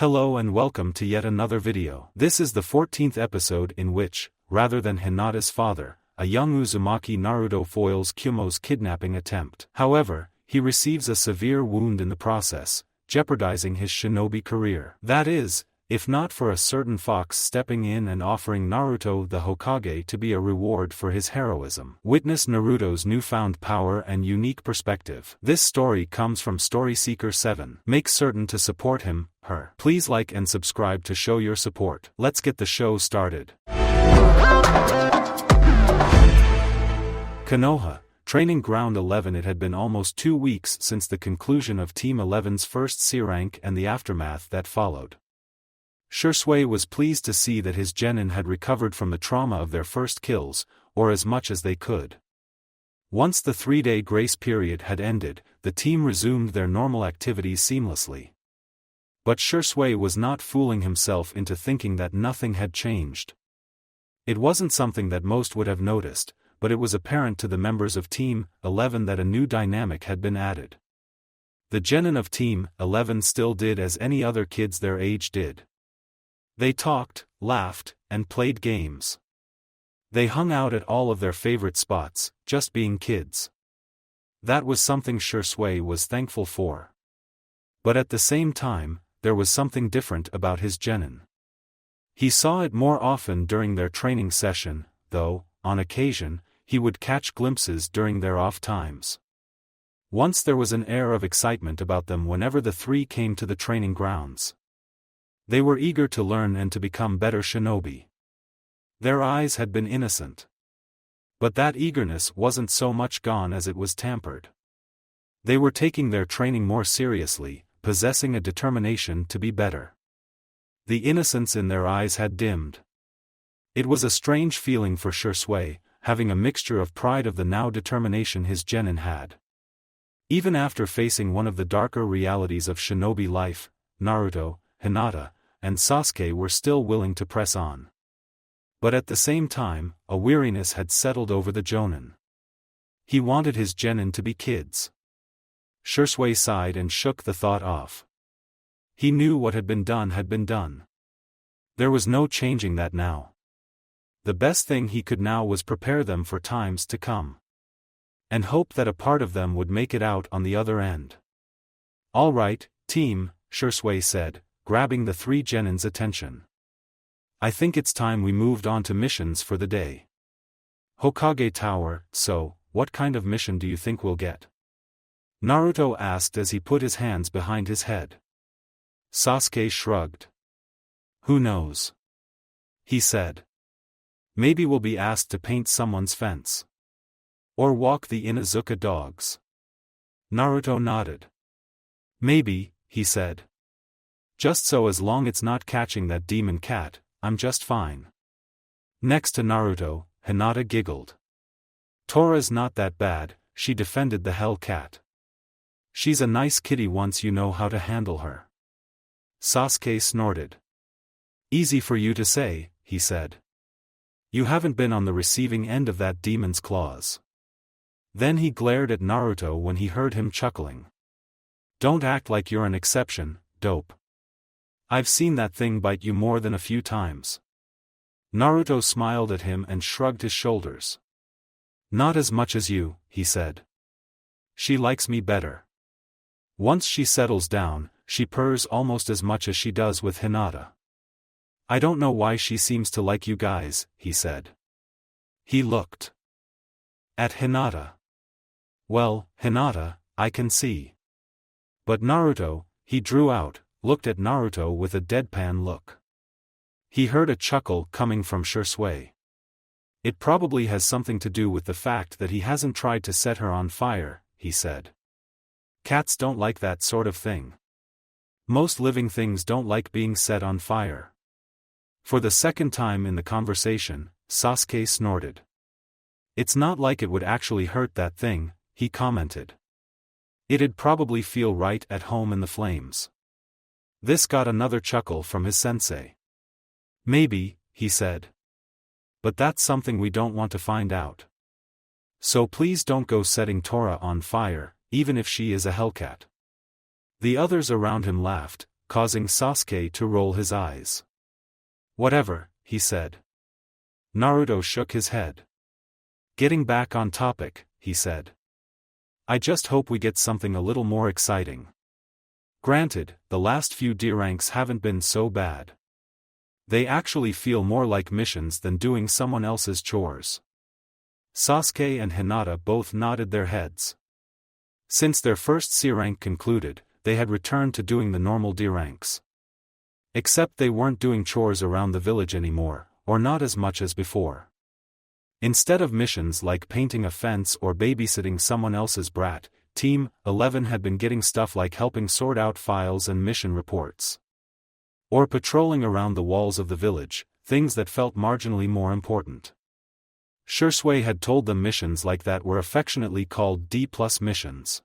Hello and welcome to yet another video. This is the 14th episode in which, rather than Hinata's father, a young Uzumaki Naruto foils Kumo's kidnapping attempt. However, he receives a severe wound in the process, jeopardizing his shinobi career. That is, if not for a certain fox stepping in and offering Naruto the Hokage to be a reward for his heroism. Witness Naruto's newfound power and unique perspective. This story comes from Story Seeker 7. Make certain to support him, her. Please like and subscribe to show your support. Let's get the show started. Konoha, Training Ground 11. It had been almost 2 weeks since the conclusion of Team 11's first C rank and the aftermath that followed. Shisui was pleased to see that his genin had recovered from the trauma of their first kills, or as much as they could. Once the 3-day grace period had ended, the team resumed their normal activities seamlessly. But Shisui was not fooling himself into thinking that nothing had changed. It wasn't something that most would have noticed, but it was apparent to the members of Team 11 that a new dynamic had been added. The genin of Team 11 still did as any other kids their age did. They talked, laughed, and played games. They hung out at all of their favorite spots, just being kids. That was something Shisui was thankful for. But at the same time, there was something different about his genin. He saw it more often during their training session, though, on occasion, he would catch glimpses during their off times. Once there was an air of excitement about them whenever the three came to the training grounds. They were eager to learn and to become better shinobi. Their eyes had been innocent. But that eagerness wasn't so much gone as it was tampered. They were taking their training more seriously, possessing a determination to be better. The innocence in their eyes had dimmed. It was a strange feeling for Shisui, having a mixture of pride of the now determination his genin had. Even after facing one of the darker realities of shinobi life, Naruto, Hinata, and Sasuke were still willing to press on. But at the same time, a weariness had settled over the jonin. He wanted his genin to be kids. Shisui sighed and shook the thought off. He knew what had been done had been done. There was no changing that now. The best thing he could now was prepare them for times to come. And hope that a part of them would make it out on the other end. All right, team, Shisui said, grabbing the three genin's attention. I think it's time we moved on to missions for the day. Hokage Tower, so, what kind of mission do you think we'll get? Naruto asked as he put his hands behind his head. Sasuke shrugged. Who knows? He said. Maybe we'll be asked to paint someone's fence. Or walk the Inuzuka dogs. Naruto nodded. Maybe, he said. Just so as long it's not catching that demon cat, I'm just fine. Next to Naruto, Hinata giggled. Tora's not that bad, she defended the hell cat. She's a nice kitty once you know how to handle her. Sasuke snorted. Easy for you to say, he said. You haven't been on the receiving end of that demon's claws. Then he glared at Naruto when he heard him chuckling. Don't act like you're an exception, dope. I've seen that thing bite you more than a few times. Naruto smiled at him and shrugged his shoulders. Not as much as you, he said. She likes me better. Once she settles down, she purrs almost as much as she does with Hinata. I don't know why she seems to like you guys, he said. He looked at Hinata. Well, Hinata, I can see. But Naruto, he drew out, looked at Naruto with a deadpan look. He heard a chuckle coming from Shisui. It probably has something to do with the fact that he hasn't tried to set her on fire, he said. Cats don't like that sort of thing. Most living things don't like being set on fire. For the second time in the conversation, Sasuke snorted. It's not like it would actually hurt that thing, he commented. It'd probably feel right at home in the flames. This got another chuckle from his sensei. Maybe, he said. But that's something we don't want to find out. So please don't go setting Tora on fire, even if she is a hellcat. The others around him laughed, causing Sasuke to roll his eyes. Whatever, he said. Naruto shook his head. Getting back on topic, he said. I just hope we get something a little more exciting. Granted, the last few D ranks haven't been so bad. They actually feel more like missions than doing someone else's chores. Sasuke and Hinata both nodded their heads. Since their first C rank concluded, they had returned to doing the normal D ranks. Except they weren't doing chores around the village anymore, or not as much as before. Instead of missions like painting a fence or babysitting someone else's brat, Team 11 had been getting stuff like helping sort out files and mission reports. Or patrolling around the walls of the village, things that felt marginally more important. Shursui had told them missions like that were affectionately called D+ missions.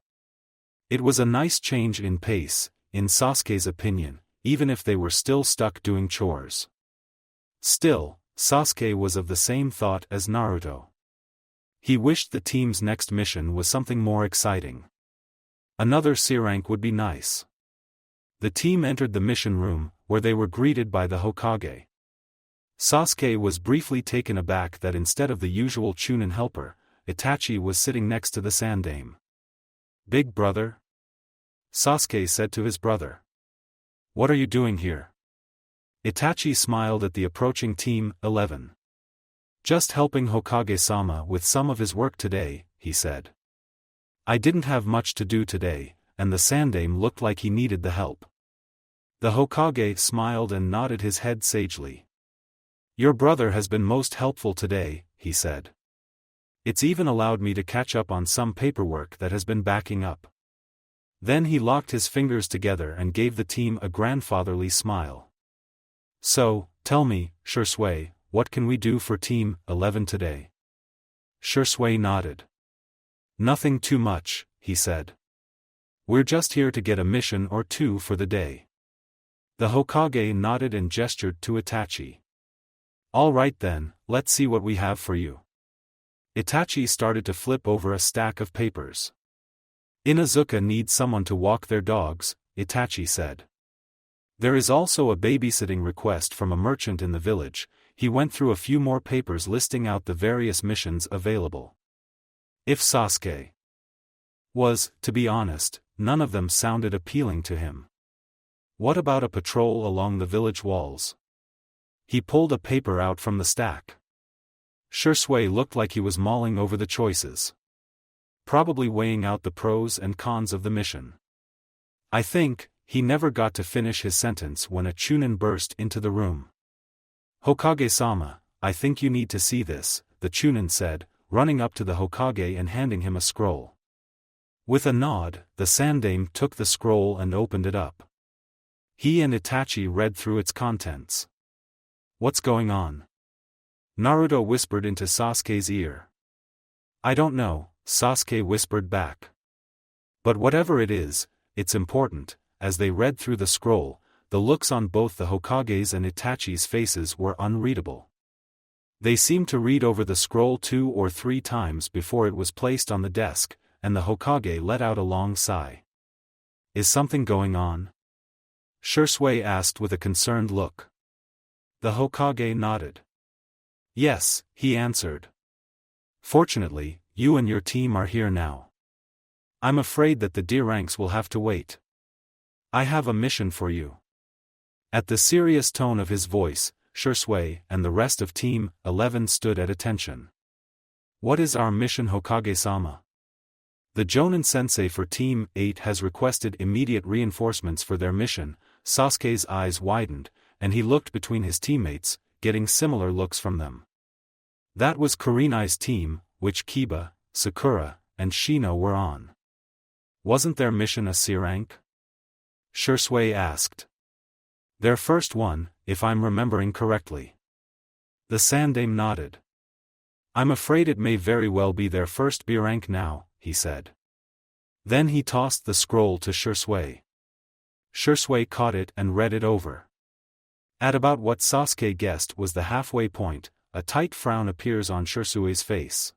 It was a nice change in pace, in Sasuke's opinion, even if they were still stuck doing chores. Still, Sasuke was of the same thought as Naruto. He wished the team's next mission was something more exciting. Another C rank would be nice. The team entered the mission room, where they were greeted by the Hokage. Sasuke was briefly taken aback that instead of the usual Chunin helper, Itachi was sitting next to the Sandaime. Big brother? Sasuke said to his brother. What are you doing here? Itachi smiled at the approaching Team 11. Just helping Hokage-sama with some of his work today, he said. I didn't have much to do today, and the Sandaime looked like he needed the help. The Hokage smiled and nodded his head sagely. Your brother has been most helpful today, he said. It's even allowed me to catch up on some paperwork that has been backing up. Then he locked his fingers together and gave the team a grandfatherly smile. So, tell me, Shursui, what can we do for Team 11 today? Shursui nodded. Nothing too much, he said. We're just here to get a mission or two for the day. The Hokage nodded and gestured to Itachi. All right then, let's see what we have for you. Itachi started to flip over a stack of papers. Inazuka needs someone to walk their dogs, Itachi said. There is also a babysitting request from a merchant in the village. He went through a few more papers listing out the various missions available. If Sasuke was, to be honest, none of them sounded appealing to him. What about a patrol along the village walls? He pulled a paper out from the stack. Shursui looked like he was mulling over the choices. Probably weighing out the pros and cons of the mission. I think, he never got to finish his sentence when a Chunin burst into the room. Hokage-sama, I think you need to see this, the Chunin said, running up to the Hokage and handing him a scroll. With a nod, the Sandaime took the scroll and opened it up. He and Itachi read through its contents. What's going on? Naruto whispered into Sasuke's ear. I don't know, Sasuke whispered back. But whatever it is, it's important. As they read through the scroll, the looks on both the Hokage's and Itachi's faces were unreadable. They seemed to read over the scroll 2 or 3 times before it was placed on the desk, and the Hokage let out a long sigh. Is something going on? Shursui asked with a concerned look. The Hokage nodded. Yes, he answered. Fortunately, you and your team are here now. I'm afraid that the D ranks will have to wait. I have a mission for you. At the serious tone of his voice, Shursui and the rest of Team 11 stood at attention. What is our mission, Hokage-sama? The Jonin-sensei for Team 8 has requested immediate reinforcements for their mission. Sasuke's eyes widened, and he looked between his teammates, getting similar looks from them. That was Kurenai's team, which Kiba, Sakura, and Shino were on. Wasn't their mission a C rank? Shursui asked. Their first one, if I'm remembering correctly. The Sandaime nodded. I'm afraid it may very well be their first B rank now, he said. Then he tossed the scroll to Shursui. Shursui caught it and read it over. At about what Sasuke guessed was the halfway point, a tight frown appears on Shursui's face.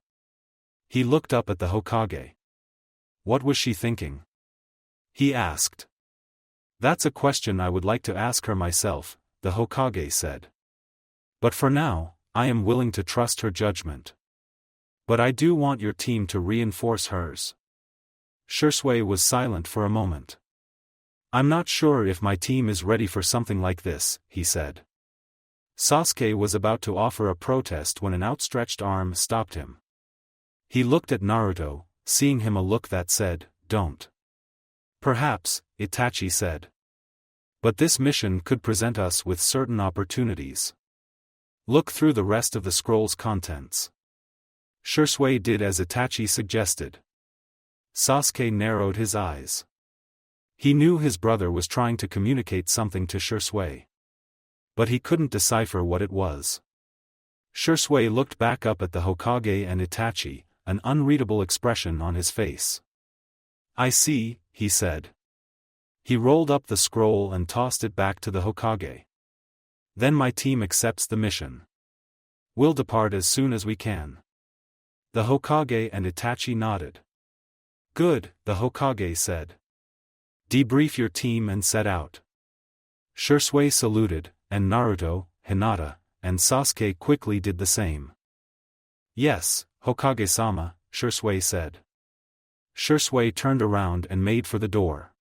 He looked up at the Hokage. What was she thinking? He asked. That's a question I would like to ask her myself, the Hokage said. But for now, I am willing to trust her judgment. But I do want your team to reinforce hers. Shisui was silent for a moment. I'm not sure if my team is ready for something like this, he said. Sasuke was about to offer a protest when an outstretched arm stopped him. He looked at Naruto, seeing him a look that said, "Don't." Perhaps, Itachi said. But this mission could present us with certain opportunities. Look through the rest of the scroll's contents. Shisui did as Itachi suggested. Sasuke narrowed his eyes. He knew his brother was trying to communicate something to Shisui. But he couldn't decipher what it was. Shisui looked back up at the Hokage and Itachi, an unreadable expression on his face. I see, he said. He rolled up the scroll and tossed it back to the Hokage. Then my team accepts the mission. We'll depart as soon as we can. The Hokage and Itachi nodded. Good, the Hokage said. Debrief your team and set out. Shisui saluted, and Naruto, Hinata, and Sasuke quickly did the same. Yes, Hokage-sama, Shisui said. Shisui turned around and made for the door.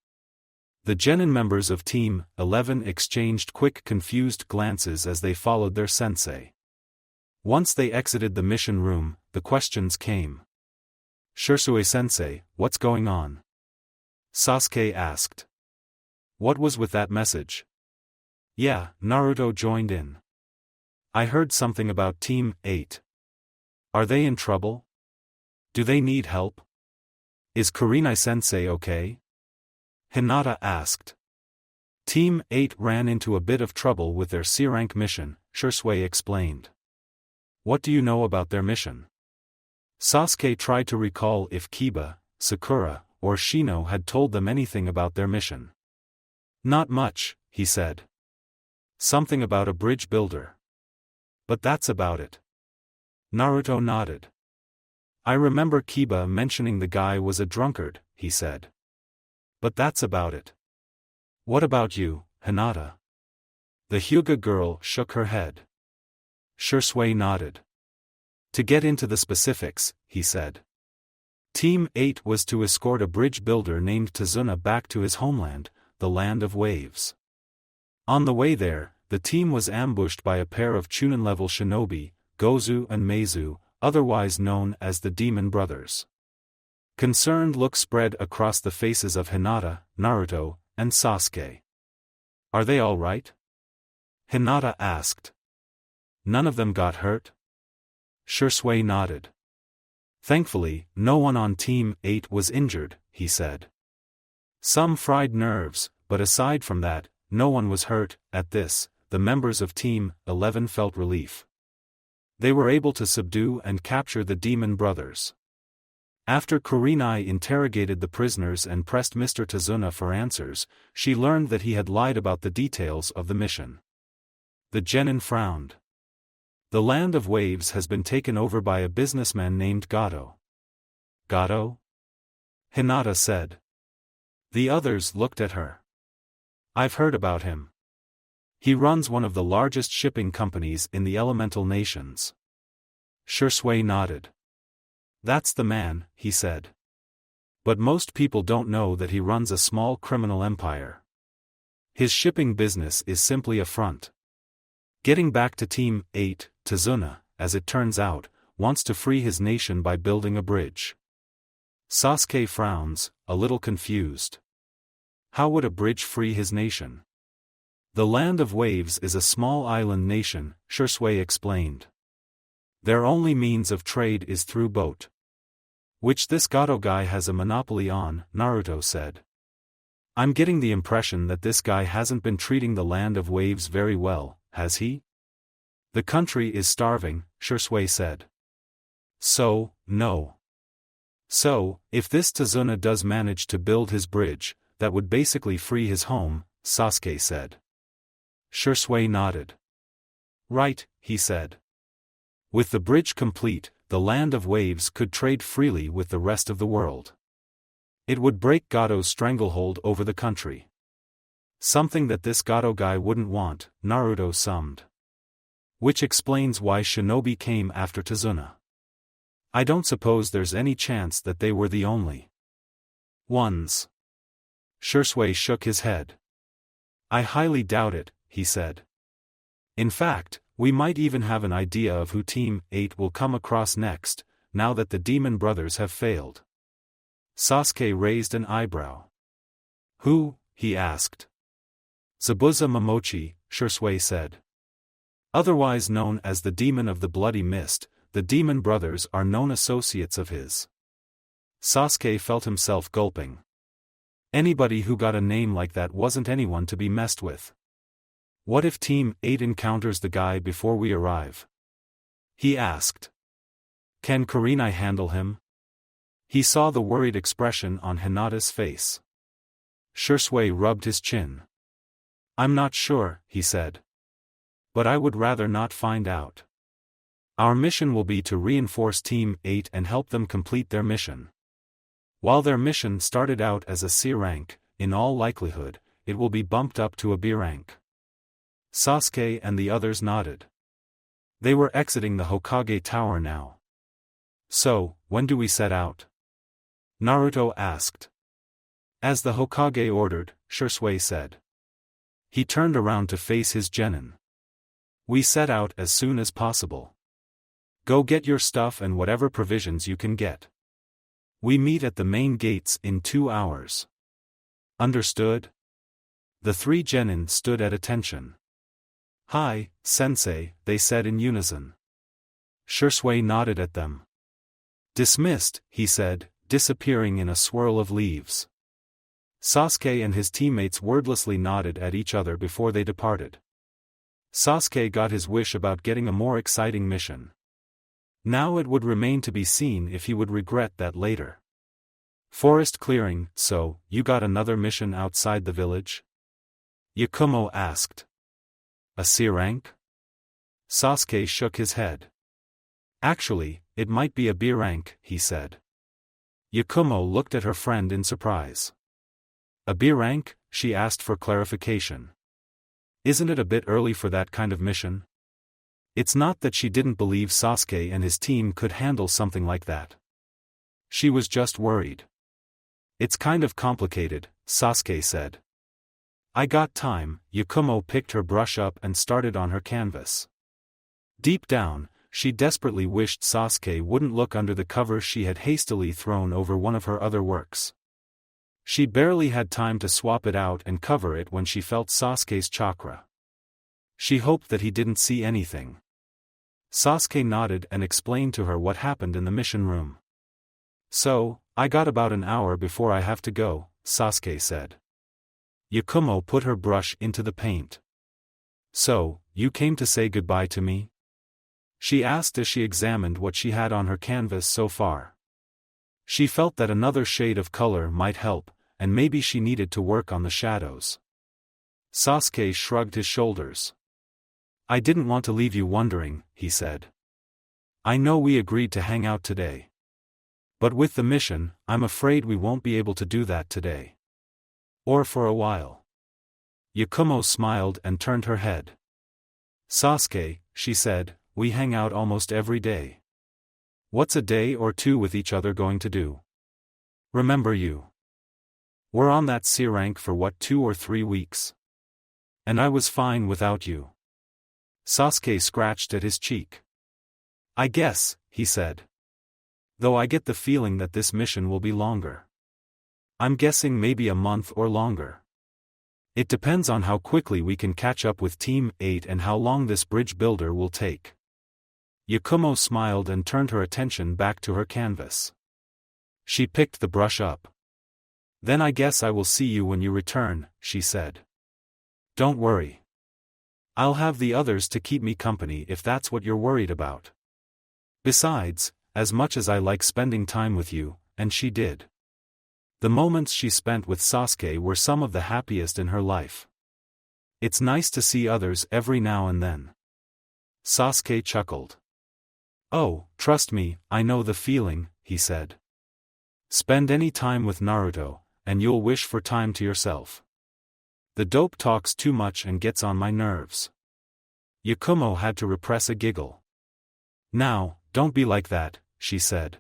The genin members of Team 11 exchanged quick confused glances as they followed their sensei. Once they exited the mission room, the questions came. Shisui-sensei, what's going on? Sasuke asked. What was with that message? Yeah, Naruto joined in. I heard something about Team 8. Are they in trouble? Do they need help? Is Kurenai-sensei okay? Hinata asked. Team 8 ran into a bit of trouble with their C-rank mission, Shisui explained. What do you know about their mission? Sasuke tried to recall if Kiba, Sakura, or Shino had told them anything about their mission. Not much, he said. Something about a bridge builder. But that's about it. Naruto nodded. I remember Kiba mentioning the guy was a drunkard, he said. But that's about it. What about you, Hinata? The Hyuga girl shook her head. Shisui nodded. To get into the specifics, he said. Team 8 was to escort a bridge builder named Tazuna back to his homeland, the Land of Waves. On the way there, the team was ambushed by a pair of Chunin-level shinobi, Gozu and Meizu, otherwise known as the Demon Brothers. Concerned looks spread across the faces of Hinata, Naruto, and Sasuke. Are they all right? Hinata asked. None of them got hurt? Shisui nodded. Thankfully, no one on Team 8 was injured, he said. Some fried nerves, but aside from that, no one was hurt. At this, the members of Team 11 felt relief. They were able to subdue and capture the Demon Brothers. After Kurenai interrogated the prisoners and pressed Mr. Tazuna for answers, she learned that he had lied about the details of the mission. The genin frowned. The Land of Waves has been taken over by a businessman named Gato. Gato? Hinata said. The others looked at her. I've heard about him. He runs one of the largest shipping companies in the elemental nations. Shisui nodded. That's the man, he said. But most people don't know that he runs a small criminal empire. His shipping business is simply a front. Getting back to Team 8, Tazuna, as it turns out, wants to free his nation by building a bridge. Sasuke frowns, a little confused. How would a bridge free his nation? The Land of Waves is a small island nation, Shisui explained. Their only means of trade is through boat. Which this Gato guy has a monopoly on, Naruto said. I'm getting the impression that this guy hasn't been treating the Land of Waves very well, has he? The country is starving, Shisui said. So, no. So, if this Tazuna does manage to build his bridge, that would basically free his home, Sasuke said. Shisui nodded. Right, he said. With the bridge complete, the Land of Waves could trade freely with the rest of the world. It would break Gato's stranglehold over the country. Something that this Gato guy wouldn't want, Naruto summed. Which explains why Shinobi came after Tazuna. I don't suppose there's any chance that they were the only ones. Shursui shook his head. I highly doubt it, he said. In fact, we might even have an idea of who Team 8 will come across next, now that the Demon Brothers have failed. Sasuke raised an eyebrow. Who? He asked. Zabuza Momochi, Shursui said. Otherwise known as the Demon of the Bloody Mist, the Demon Brothers are known associates of his. Sasuke felt himself gulping. Anybody who got a name like that wasn't anyone to be messed with. What if Team 8 encounters the guy before we arrive? He asked. Can Kurenai handle him? He saw the worried expression on Hinata's face. Shursui rubbed his chin. I'm not sure, he said. But I would rather not find out. Our mission will be to reinforce Team 8 and help them complete their mission. While their mission started out as a C rank, in all likelihood, it will be bumped up to a B rank. Sasuke and the others nodded. They were exiting the Hokage Tower now. So, when do we set out? Naruto asked. As the Hokage ordered, Shursui said. He turned around to face his genin. We set out as soon as possible. Go get your stuff and whatever provisions you can get. We meet at the main gates in 2 hours. Understood? The 3 genin stood at attention. Hi, sensei, they said in unison. Shursui nodded at them. Dismissed, he said, disappearing in a swirl of leaves. Sasuke and his teammates wordlessly nodded at each other before they departed. Sasuke got his wish about getting a more exciting mission. Now it would remain to be seen if he would regret that later. Forest clearing, so, you got another mission outside the village? Kumo asked. A C rank? Sasuke shook his head. Actually, it might be a B rank, he said. Kumo looked at her friend in surprise. A B rank? She asked for clarification. Isn't it a bit early for that kind of mission? It's not that she didn't believe Sasuke and his team could handle something like that. She was just worried. It's kind of complicated, Sasuke said. I got time. Kumo picked her brush up and started on her canvas. Deep down, she desperately wished Sasuke wouldn't look under the cover she had hastily thrown over one of her other works. She barely had time to swap it out and cover it when she felt Sasuke's chakra. She hoped that he didn't see anything. Sasuke nodded and explained to her what happened in the mission room. So, I got about an hour before I have to go, Sasuke said. Kumo put her brush into the paint. So, you came to say goodbye to me? She asked as she examined what she had on her canvas so far. She felt that another shade of color might help, and maybe she needed to work on the shadows. Sasuke shrugged his shoulders. I didn't want to leave you wondering, he said. I know we agreed to hang out today. But with the mission, I'm afraid we won't be able to do that today. Or for a while. Kumo smiled and turned her head. Sasuke, she said, we hang out almost every day. What's a day or two with each other going to do? Remember you. We're on that C rank for what 2 or 3 weeks? And I was fine without you. Sasuke scratched at his cheek. I guess, he said. Though I get the feeling that this mission will be longer. I'm guessing maybe a month or longer. It depends on how quickly we can catch up with Team 8 and how long this bridge builder will take. Kumo smiled and turned her attention back to her canvas. She picked the brush up. Then I guess I will see you when you return, she said. Don't worry. I'll have the others to keep me company if that's what you're worried about. Besides, as much as I like spending time with you, and she did. The moments she spent with Sasuke were some of the happiest in her life. It's nice to see others every now and then. Sasuke chuckled. Oh, trust me, I know the feeling, he said. Spend any time with Naruto, and you'll wish for time to yourself. The dope talks too much and gets on my nerves. Yakumo had to repress a giggle. Now, don't be like that, she said.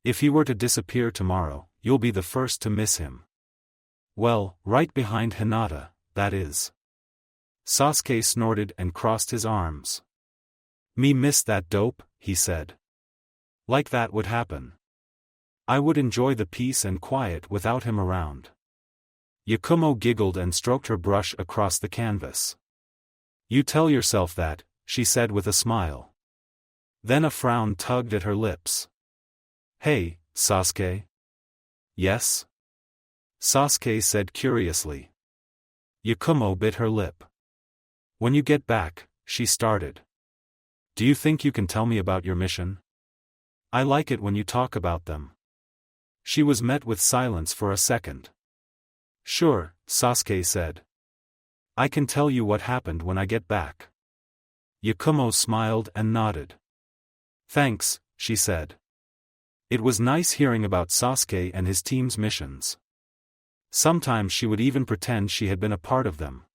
If he were to disappear tomorrow, you'll be the first to miss him. Well, right behind Hinata, that is. Sasuke snorted and crossed his arms. Me miss that dope, he said. Like that would happen. I would enjoy the peace and quiet without him around. Yakumo giggled and stroked her brush across the canvas. You tell yourself that, she said with a smile. Then a frown tugged at her lips. Hey, Sasuke? Yes? Sasuke said curiously. Yakumo bit her lip. When you get back, she started. Do you think you can tell me about your mission? I like it when you talk about them. She was met with silence for a second. Sure, Sasuke said. I can tell you what happened when I get back. Yakumo smiled and nodded. Thanks, she said. It was nice hearing about Sasuke and his team's missions. Sometimes she would even pretend she had been a part of them.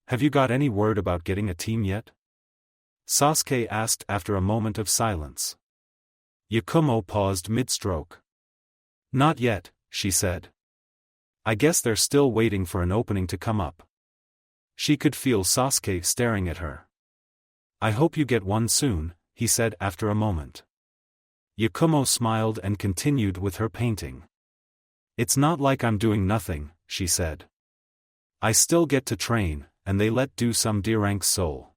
Have you got any word about getting a team yet? Sasuke asked after a moment of silence. Yakumo paused mid-stroke. Not yet, she said. I guess they're still waiting for an opening to come up. She could feel Sasuke staring at her. I hope you get one soon, he said after a moment. Yakumo smiled and continued with her painting. It's not like I'm doing nothing, she said. I still get to train, and they let do some D-rank soul.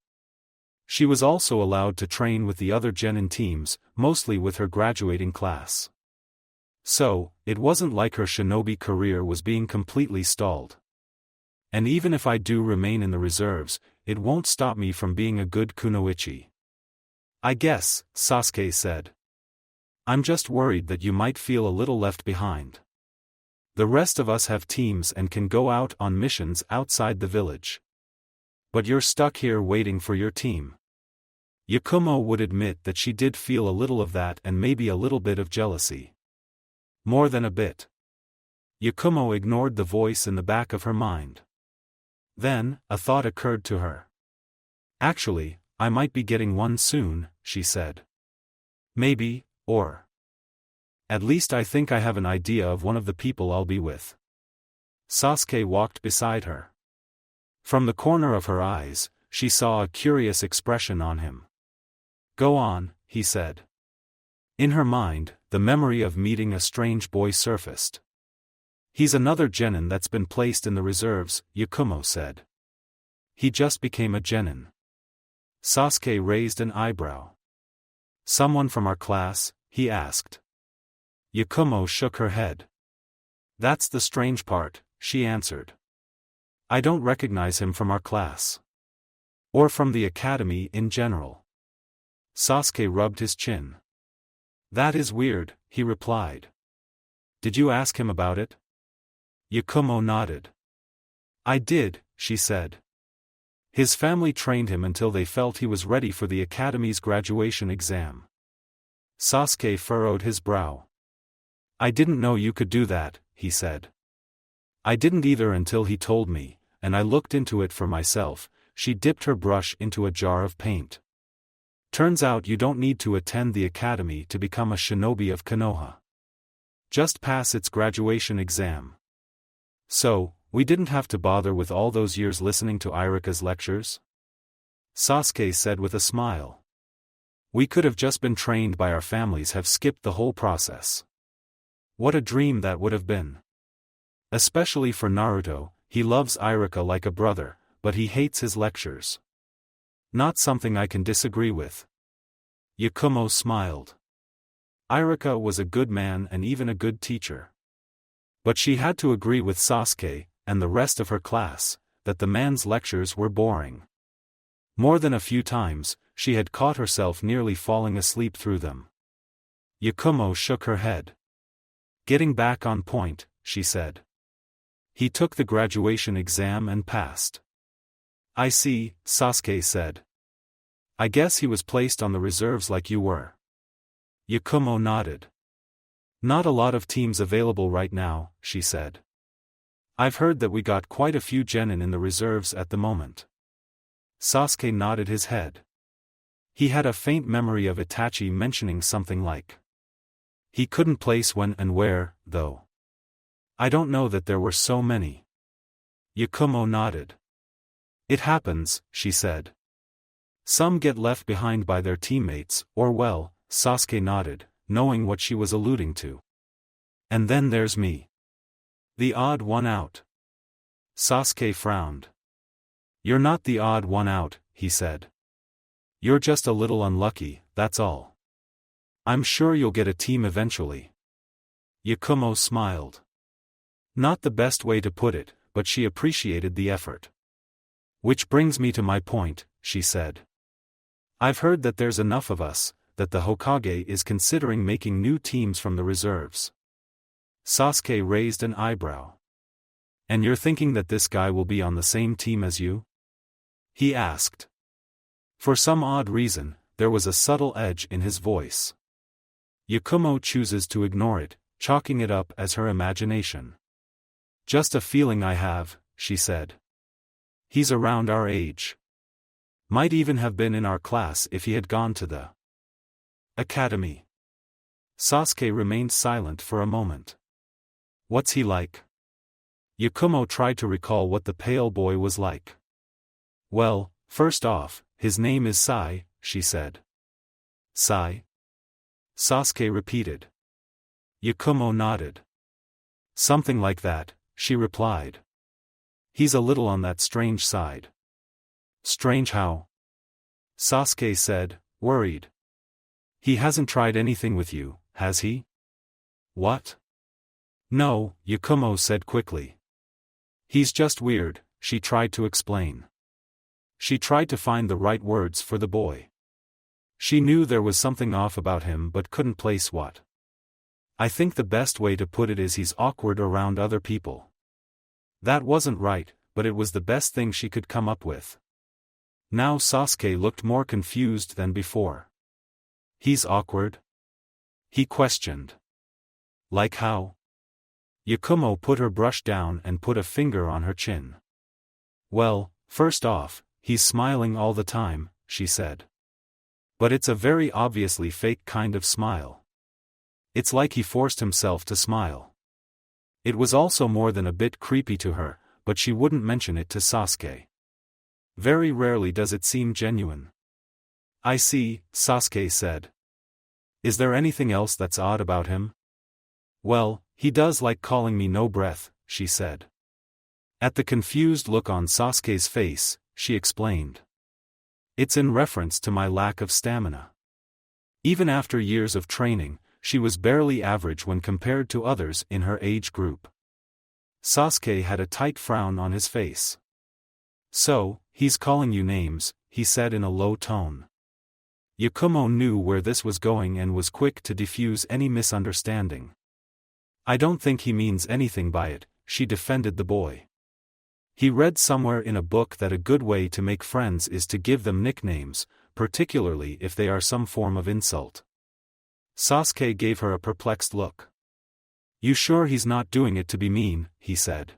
She was also allowed to train with the other genin teams, mostly with her graduating class. So, it wasn't like her shinobi career was being completely stalled. And even if I do remain in the reserves, it won't stop me from being a good kunoichi. I guess, Sasuke said. I'm just worried that you might feel a little left behind. The rest of us have teams and can go out on missions outside the village. But you're stuck here waiting for your team. Yakumo would admit that she did feel a little of that and maybe a little bit of jealousy. More than a bit. Yakumo ignored the voice in the back of her mind. Then, a thought occurred to her. Actually, I might be getting one soon, she said. Maybe, or. At least I think I have an idea of one of the people I'll be with. Sasuke walked beside her. From the corner of her eyes, she saw a curious expression on him. Go on, he said. In her mind, the memory of meeting a strange boy surfaced. He's another genin that's been placed in the reserves, Yakumo said. He just became a genin. Sasuke raised an eyebrow. Someone from our class, he asked. Yakumo shook her head. That's the strange part, she answered. I don't recognize him from our class. Or from the academy in general. Sasuke rubbed his chin. That is weird, he replied. Did you ask him about it? Yakumo nodded. I did, she said. His family trained him until they felt he was ready for the academy's graduation exam. Sasuke furrowed his brow. I didn't know you could do that, he said. I didn't either until he told me, and I looked into it for myself. She dipped her brush into a jar of paint. Turns out you don't need to attend the academy to become a shinobi of Konoha. Just pass its graduation exam. So, we didn't have to bother with all those years listening to Irika's lectures? Sasuke said with a smile. We could have just been trained by our families, have skipped the whole process. What a dream that would have been. Especially for Naruto, he loves Irika like a brother, but he hates his lectures. Not something I can disagree with. Yakumo smiled. Irika was a good man and even a good teacher. But she had to agree with Sasuke, and the rest of her class, that the man's lectures were boring. More than a few times, she had caught herself nearly falling asleep through them. Yakumo shook her head. Getting back on point, she said. He took the graduation exam and passed. I see, Sasuke said. I guess he was placed on the reserves like you were. Yakumo nodded. Not a lot of teams available right now, she said. I've heard that we got quite a few genin in the reserves at the moment. Sasuke nodded his head. He had a faint memory of Itachi mentioning something like. He couldn't place when and where, though. I don't know that there were so many. Yakumo nodded. It happens, she said. Some get left behind by their teammates, or well, Sasuke nodded, knowing what she was alluding to. And then there's me. The odd one out. Sasuke frowned. You're not the odd one out, he said. You're just a little unlucky, that's all. I'm sure you'll get a team eventually. Yakumo smiled. Not the best way to put it, but she appreciated the effort. Which brings me to my point, she said. I've heard that there's enough of us, that the Hokage is considering making new teams from the reserves. Sasuke raised an eyebrow. And you're thinking that this guy will be on the same team as you? He asked. For some odd reason, there was a subtle edge in his voice. Yakumo chooses to ignore it, chalking it up as her imagination. Just a feeling I have, she said. He's around our age. Might even have been in our class if he had gone to the academy. Sasuke remained silent for a moment. What's he like? Yakumo tried to recall what the pale boy was like. Well, first off, his name is Sai, she said. Sai? Sasuke repeated. Yakumo nodded. Something like that, she replied. He's a little on that strange side. Strange how? Sasuke said, worried. He hasn't tried anything with you, has he? What? No, Yakumo said quickly. He's just weird, she tried to explain. She tried to find the right words for the boy. She knew there was something off about him but couldn't place what. I think the best way to put it is he's awkward around other people. That wasn't right, but it was the best thing she could come up with. Now Sasuke looked more confused than before. He's awkward? He questioned. Like how? Yakumo put her brush down and put a finger on her chin. Well, first off, he's smiling all the time, she said. But it's a very obviously fake kind of smile. It's like he forced himself to smile. It was also more than a bit creepy to her, but she wouldn't mention it to Sasuke. Very rarely does it seem genuine. I see, Sasuke said. Is there anything else that's odd about him? Well, he does like calling me no breath, she said. At the confused look on Sasuke's face, she explained. It's in reference to my lack of stamina. Even after years of training, she was barely average when compared to others in her age group. Sasuke had a tight frown on his face. So, he's calling you names, he said in a low tone. Yakumo knew where this was going and was quick to defuse any misunderstanding. I don't think he means anything by it, she defended the boy. He read somewhere in a book that a good way to make friends is to give them nicknames, particularly if they are some form of insult. Sasuke gave her a perplexed look. You sure he's not doing it to be mean, he said.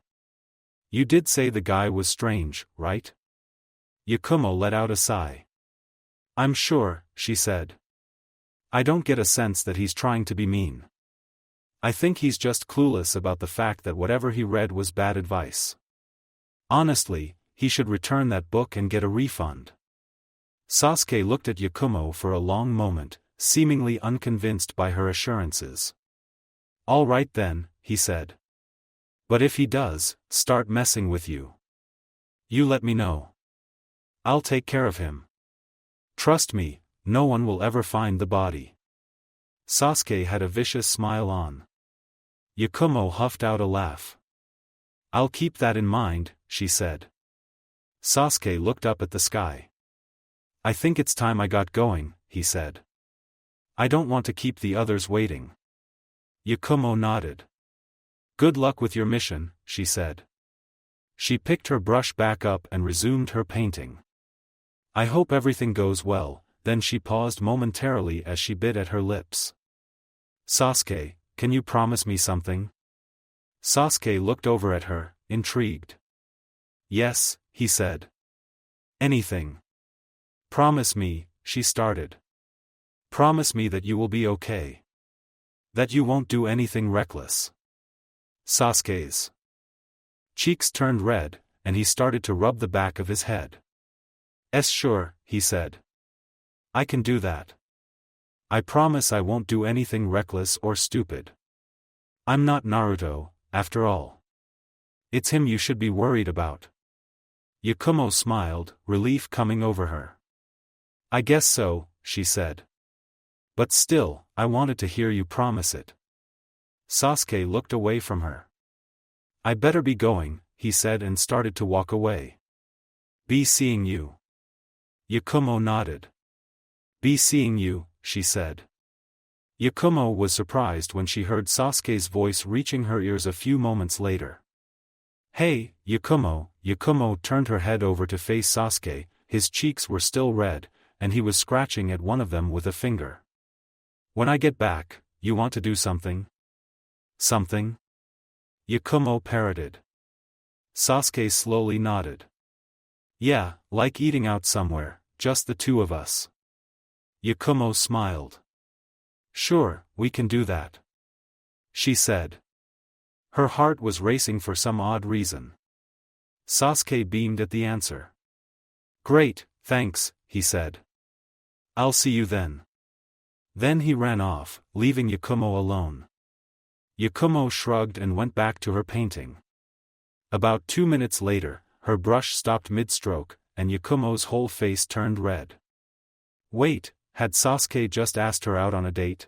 You did say the guy was strange, right? Yakumo let out a sigh. I'm sure, she said. I don't get a sense that he's trying to be mean. I think he's just clueless about the fact that whatever he read was bad advice. Honestly, he should return that book and get a refund. Sasuke looked at Yakumo for a long moment, seemingly unconvinced by her assurances. All right then, he said. But if he does start messing with you, you let me know. I'll take care of him. Trust me, no one will ever find the body. Sasuke had a vicious smile on. Yakumo huffed out a laugh. I'll keep that in mind, she said. Sasuke looked up at the sky. I think it's time I got going, he said. I don't want to keep the others waiting. Yakumo nodded. Good luck with your mission, she said. She picked her brush back up and resumed her painting. I hope everything goes well, then she paused momentarily as she bit at her lips. Sasuke, can you promise me something? Sasuke looked over at her, intrigued. Yes, he said. Anything. Promise me, she started. Promise me that you will be okay. That you won't do anything reckless. Sasuke's cheeks turned red, and he started to rub the back of his head. Sure, he said. I can do that. I promise I won't do anything reckless or stupid. I'm not Naruto, after all. It's him you should be worried about. Kumo smiled, relief coming over her. I guess so, she said. But still, I wanted to hear you promise it. Sasuke looked away from her. I better be going, he said and started to walk away. Be seeing you. Kumo nodded. Be seeing you, she said. Kumo was surprised when she heard Sasuke's voice reaching her ears a few moments later. Hey, Kumo. Kumo turned her head over to face Sasuke, his cheeks were still red, and he was scratching at one of them with a finger. When I get back, you want to do something? Something? Kumo parroted. Sasuke slowly nodded. Yeah, like eating out somewhere, just the two of us. Kumo smiled. Sure, we can do that. She said. Her heart was racing for some odd reason. Sasuke beamed at the answer. Great, thanks, he said. I'll see you then. Then he ran off, leaving Kumo alone. Kumo shrugged and went back to her painting. About 2 minutes later, her brush stopped mid-stroke, and Kumo's whole face turned red. Wait, had Sasuke just asked her out on a date?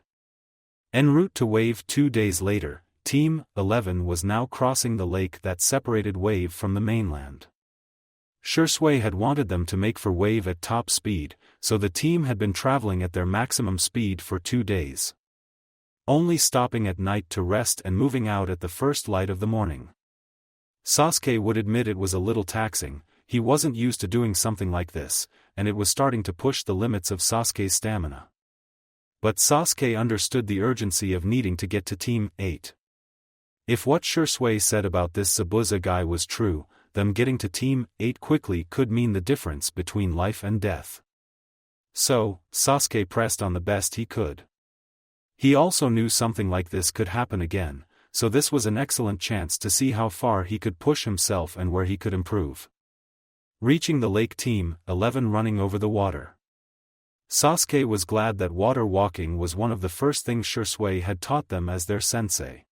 En route to Wave 2 days later, Team 11 was now crossing the lake that separated Wave from the mainland. Shisui had wanted them to make for Wave at top speed, so the team had been traveling at their maximum speed for 2 days. Only stopping at night to rest and moving out at the first light of the morning. Sasuke would admit it was a little taxing, he wasn't used to doing something like this, and it was starting to push the limits of Sasuke's stamina. But Sasuke understood the urgency of needing to get to Team 8. If what Shisui said about this Zabuza guy was true, them getting to Team 8 quickly could mean the difference between life and death. So, Sasuke pressed on the best he could. He also knew something like this could happen again, so this was an excellent chance to see how far he could push himself and where he could improve. Reaching the lake, Team 11 running over the water. Sasuke was glad that water walking was one of the first things Shisui had taught them as their sensei.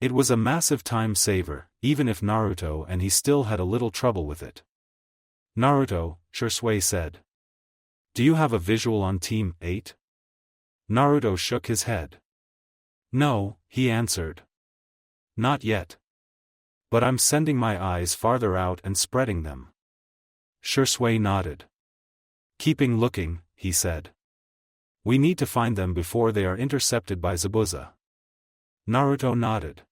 It was a massive time saver, even if Naruto and he still had a little trouble with it. Naruto, Shisui said. Do you have a visual on Team 8? Naruto shook his head. No, he answered. Not yet. But I'm sending my eyes farther out and spreading them. Shisui nodded. Keeping looking, he said. We need to find them before they are intercepted by Zabuza. Naruto nodded.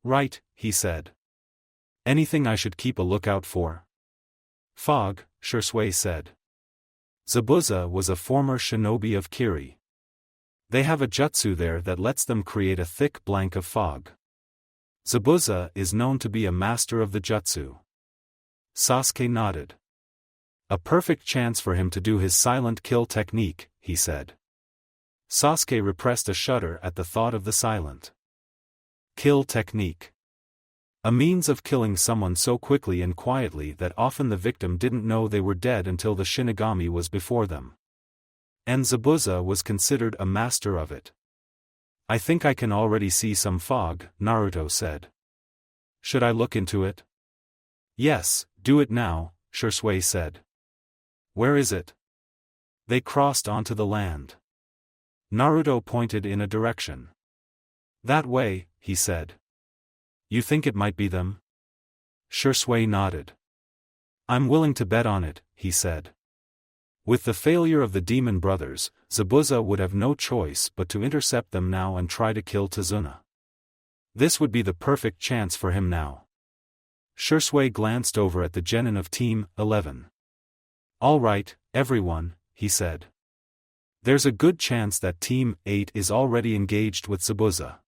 Right, he said. Anything I should keep a lookout for? Fog, Shisui said. Zabuza was a former shinobi of Kiri. They have a jutsu there that lets them create a thick blank of fog. Zabuza is known to be a master of the jutsu. Sasuke nodded. A perfect chance for him to do his silent kill technique, he said. Sasuke repressed a shudder at the thought of the silent kill technique. A means of killing someone so quickly and quietly that often the victim didn't know they were dead until the Shinigami was before them. And Zabuza was considered a master of it. I think I can already see some fog, Naruto said. Should I look into it? Yes, do it now, Shisui said. Where is it? They crossed onto the land. Naruto pointed in a direction. That way, he said. You think it might be them? Shisui nodded. I'm willing to bet on it, he said. With the failure of the Demon Brothers, Zabuza would have no choice but to intercept them now and try to kill Tazuna. This would be the perfect chance for him now. Shisui glanced over at the genin of Team 11. All right, everyone, he said. There's a good chance that Team 8 is already engaged with Zabuza.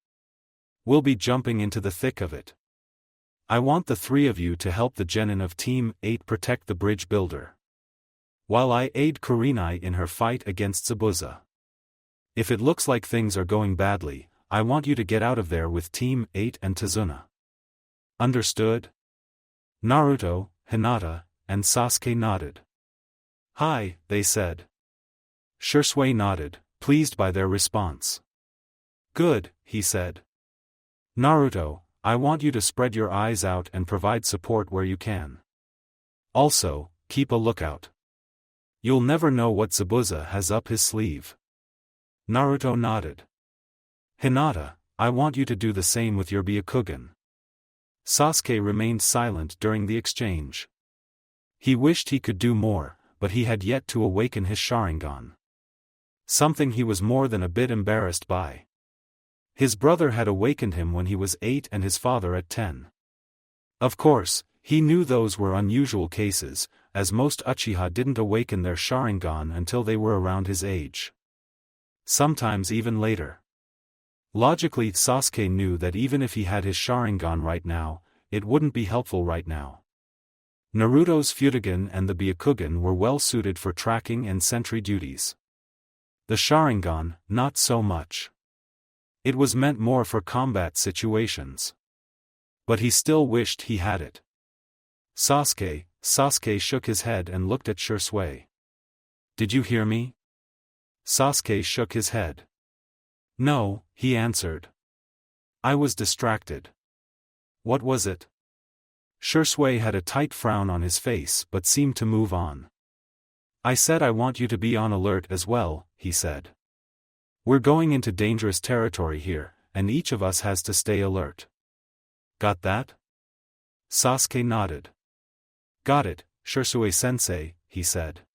We'll be jumping into the thick of it. I want the three of you to help the genin of Team 8 protect the bridge builder, while I aid Kurenai in her fight against Zabuza. If it looks like things are going badly, I want you to get out of there with Team 8 and Tazuna. Understood? Naruto, Hinata, and Sasuke nodded. "Hi," they said. Shisui nodded, pleased by their response. "Good," he said. "Naruto, I want you to spread your eyes out and provide support where you can. Also, keep a lookout. You'll never know what Zabuza has up his sleeve." Naruto nodded. "Hinata, I want you to do the same with your Byakugan." Sasuke remained silent during the exchange. He wished he could do more, but he had yet to awaken his Sharingan. Something he was more than a bit embarrassed by. His brother had awakened him when he was 8 and his father at 10. Of course, he knew those were unusual cases, as most Uchiha didn't awaken their Sharingan until they were around his age. Sometimes even later. Logically, Sasuke knew that even if he had his Sharingan right now, it wouldn't be helpful right now. Naruto's Fudogen and the Byakugan were well suited for tracking and sentry duties. The Sharingan, not so much. It was meant more for combat situations. But he still wished he had it. Sasuke shook his head and looked at Shisui. "Did you hear me?" Sasuke shook his head. "No," he answered. "I was distracted." "What was it?" Shisui had a tight frown on his face but seemed to move on. "I said I want you to be on alert as well," he said. "We're going into dangerous territory here, and each of us has to stay alert. Got that?" Sasuke nodded. "Got it, Shisui-sensei," he said.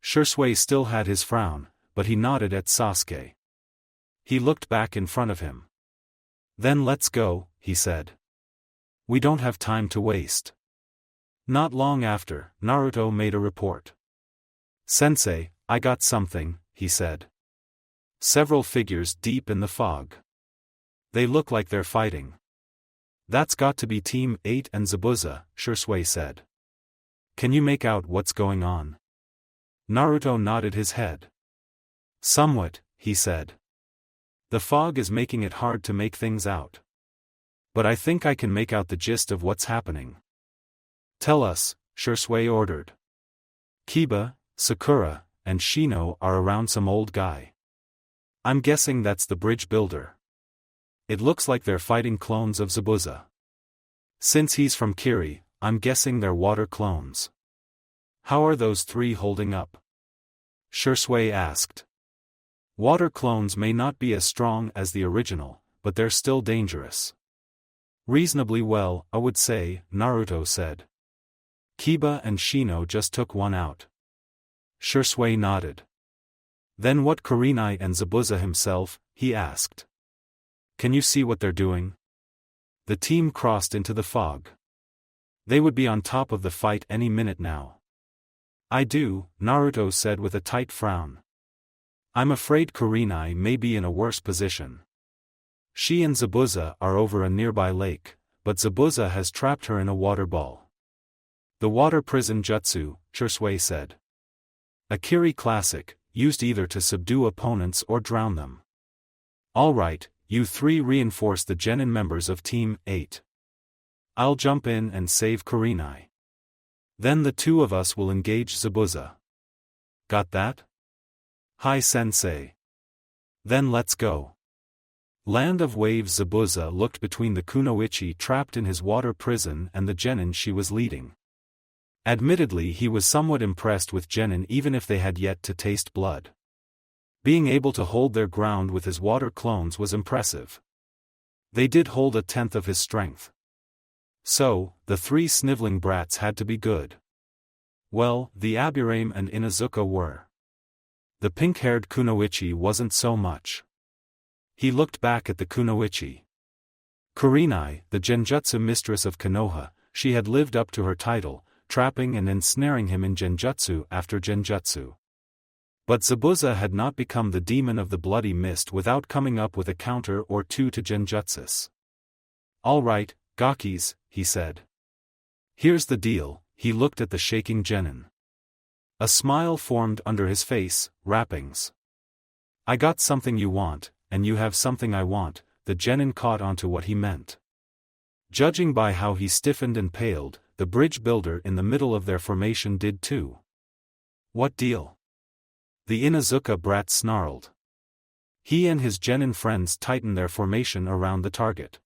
Shisui still had his frown, but he nodded at Sasuke. He looked back in front of him. "Then let's go," he said. "We don't have time to waste." Not long after, Naruto made a report. "Sensei, I got something," he said. "Several figures deep in the fog. They look like they're fighting." "That's got to be Team 8 and Zabuza," Shisui said. "Can you make out what's going on?" Naruto nodded his head. "Somewhat," he said. "The fog is making it hard to make things out. But I think I can make out the gist of what's happening." "Tell us," Shisui ordered. "Kiba, Sakura, and Shino are around some old guy. I'm guessing that's the bridge builder. It looks like they're fighting clones of Zabuza. Since he's from Kiri, I'm guessing they're water clones. How are those three holding up?" Shisui asked. "Water clones may not be as strong as the original, but they're still dangerous." "Reasonably well, I would say," Naruto said. "Kiba and Shino just took one out." Shisui nodded. "Then what Kurenai and Zabuza himself?" he asked. "Can you see what they're doing?" The team crossed into the fog. They would be on top of the fight any minute now. "I do," Naruto said with a tight frown. "I'm afraid Kurenai may be in a worse position. She and Zabuza are over a nearby lake, but Zabuza has trapped her in a water ball." "The water prison jutsu," Shisui said. "A Kiri classic, used either to subdue opponents or drown them." "All right, you three reinforce the genin members of Team 8. I'll jump in and save Kurenai. Then the two of us will engage Zabuza. Got that?" "Hi sensei." "Then let's go." Land of Waves. Zabuza looked between the kunoichi trapped in his water prison and the genin she was leading. Admittedly, he was somewhat impressed with genin even if they had yet to taste blood. Being able to hold their ground with his water clones was impressive. They did hold 1/10 of his strength. So, the three sniveling brats had to be good. Well, the Aburame and Inuzuka were. The pink-haired kunoichi wasn't so much. He looked back at the kunoichi. Kurenai, the genjutsu mistress of Konoha, she had lived up to her title, trapping and ensnaring him in genjutsu after genjutsu. But Zabuza had not become the demon of the bloody mist without coming up with a counter or two to genjutsus. "All right, Gakis," he said. Here's the deal, he looked at the shaking genin. A smile formed under his face, wrappings. I got something you want, and you have something I want, the genin caught onto what he meant. Judging by how he stiffened and paled, the bridge builder in the middle of their formation did too. What deal? The Inuzuka brat snarled. He and his genin friends tightened their formation around the target.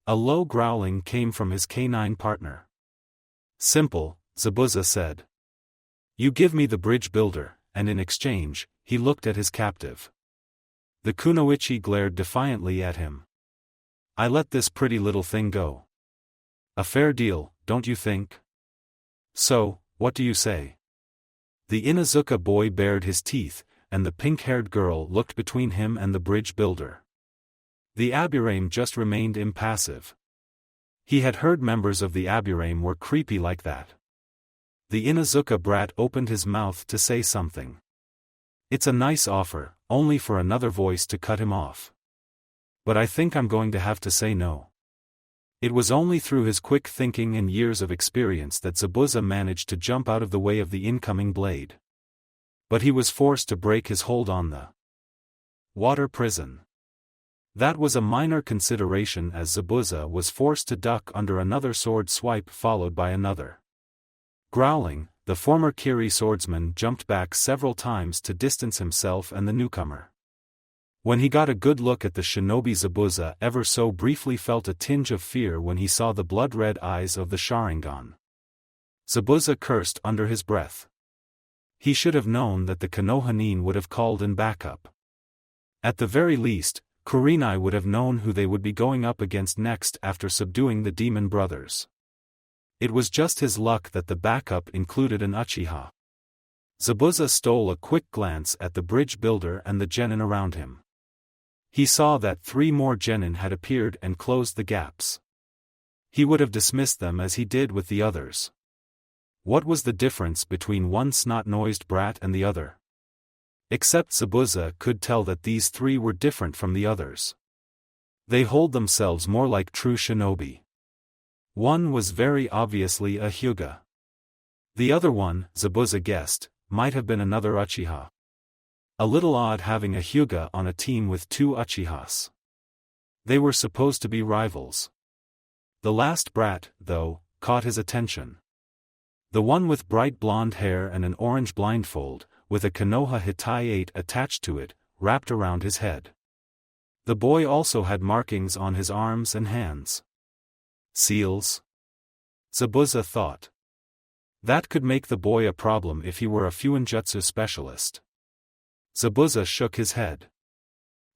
A low growling came from his canine partner. Simple, Zabuza said. You give me the bridge builder, and in exchange, he looked at his captive. The kunoichi glared defiantly at him. I let this pretty little thing go. A fair deal, don't you think? So, what do you say? The Inuzuka boy bared his teeth, and the pink-haired girl looked between him and the bridge builder. The Aburame just remained impassive. He had heard members of the Aburame were creepy like that. The Inuzuka brat opened his mouth to say something. It's a nice offer, only for another voice to cut him off. But I think I'm going to have to say no. It was only through his quick thinking and years of experience that Zabuza managed to jump out of the way of the incoming blade. But he was forced to break his hold on the water prison. That was a minor consideration as Zabuza was forced to duck under another sword swipe followed by another. Growling, the former Kiri swordsman jumped back several times to distance himself and the newcomer. When he got a good look at the shinobi, Zabuza ever so briefly felt a tinge of fear when he saw the blood-red eyes of the Sharingan. Zabuza cursed under his breath. He should have known that the Konohanin would have called in backup. At the very least, Kurenai would have known who they would be going up against next after subduing the demon brothers. It was just his luck that the backup included an Uchiha. Zabuza stole a quick glance at the bridge builder and the genin around him. He saw that 3 more genin had appeared and closed the gaps. He would have dismissed them as he did with the others. What was the difference between one snot-nosed brat and the other? Except Zabuza could tell that these 3 were different from the others. They hold themselves more like true shinobi. One was very obviously a Hyuga. The other one, Zabuza guessed, might have been another Uchiha. A little odd having a Hyuga on a team with 2 Uchihas. They were supposed to be rivals. The last brat, though, caught his attention. The one with bright blonde hair and an orange blindfold, with a Konoha Hitaiate attached to it, wrapped around his head. The boy also had markings on his arms and hands. Seals? Zabuza thought. That could make the boy a problem if he were a Fuinjutsu specialist. Zabuza shook his head.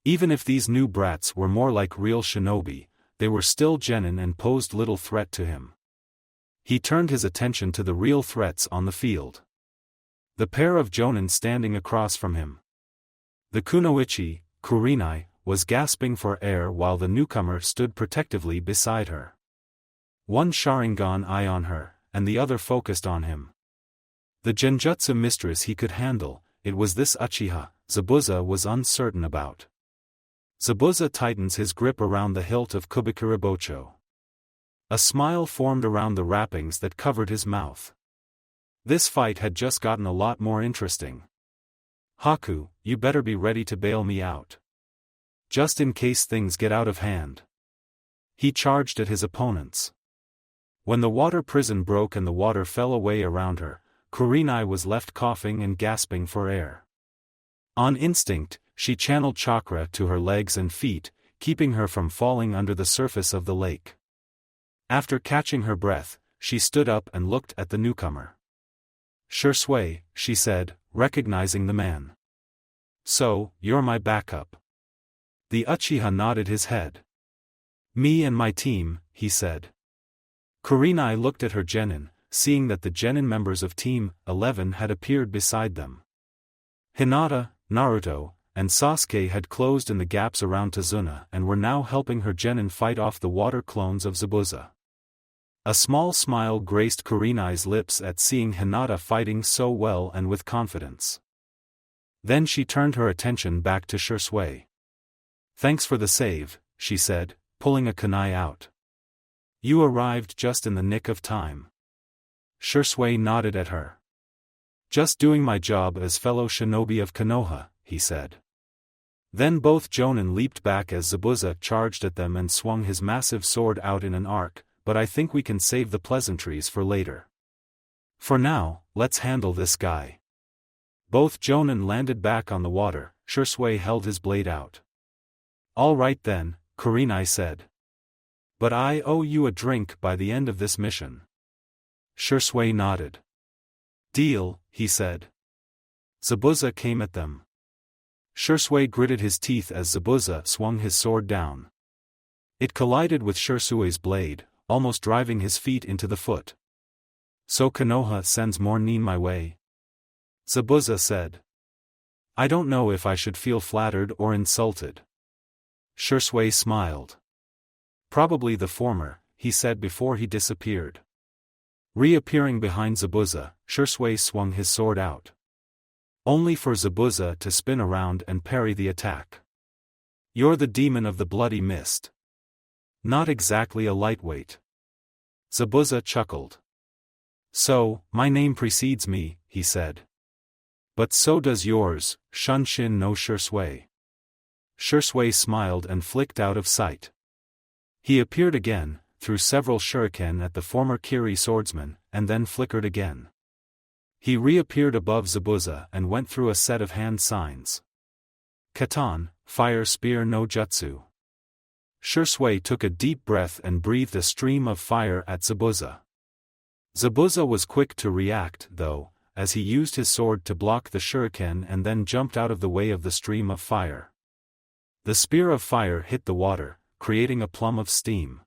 Even if these new brats were more like real shinobi, they were still genin and posed little threat to him. He turned his attention to the real threats on the field. The pair of jonin standing across from him. The kunoichi, Kurenai, was gasping for air while the newcomer stood protectively beside her. One Sharingan eye on her, and the other focused on him. The genjutsu mistress he could handle, it was this Uchiha, Zabuza was uncertain about. Zabuza tightens his grip around the hilt of Kubikuribocho. A smile formed around the wrappings that covered his mouth. This fight had just gotten a lot more interesting. Haku, you better be ready to bail me out. Just in case things get out of hand. He charged at his opponents. When the water prison broke and the water fell away around her, Kurenai was left coughing and gasping for air. On instinct, she channeled chakra to her legs and feet, keeping her from falling under the surface of the lake. After catching her breath, she stood up and looked at the newcomer. Shursui, she said, recognizing the man. So, you're my backup. The Uchiha nodded his head. Me and my team, he said. Kurenai looked at her genin, seeing that the genin members of Team 11 had appeared beside them. Hinata, Naruto, and Sasuke had closed in the gaps around Tazuna and were now helping her genin fight off the water clones of Zabuza. A small smile graced Kurenai's lips at seeing Hinata fighting so well and with confidence. Then she turned her attention back to Shursui. Thanks for the save, she said, pulling a kunai out. You arrived just in the nick of time. Shisui nodded at her. Just doing my job as fellow shinobi of Konoha, he said. Then both Jonin leaped back as Zabuza charged at them and swung his massive sword out in an arc, but I think we can save the pleasantries for later. For now, let's handle this guy. Both Jonin landed back on the water. Shisui held his blade out. All right then, Kurenai said. But I owe you a drink by the end of this mission. Shisui nodded. Deal, he said. Zabuza came at them. Shisui gritted his teeth as Zabuza swung his sword down. It collided with Shisui's blade, almost driving his feet into the foot. So Konoha sends more nin my way? Zabuza said. I don't know if I should feel flattered or insulted. Shisui smiled. Probably the former, he said before he disappeared. Reappearing behind Zabuza, Shisui swung his sword out. Only for Zabuza to spin around and parry the attack. You're the demon of the bloody mist. Not exactly a lightweight. Zabuza chuckled. So, my name precedes me, he said. But so does yours, Shunshin no Shisui. Shisui smiled and flicked out of sight. He appeared again, threw several shuriken at the former Kiri swordsman, and then flickered again. He reappeared above Zabuza and went through a set of hand signs. Katan, fire spear no jutsu. Shisui took a deep breath and breathed a stream of fire at Zabuza. Zabuza was quick to react, though, as he used his sword to block the shuriken and then jumped out of the way of the stream of fire. The spear of fire hit the water, creating a plume of steam.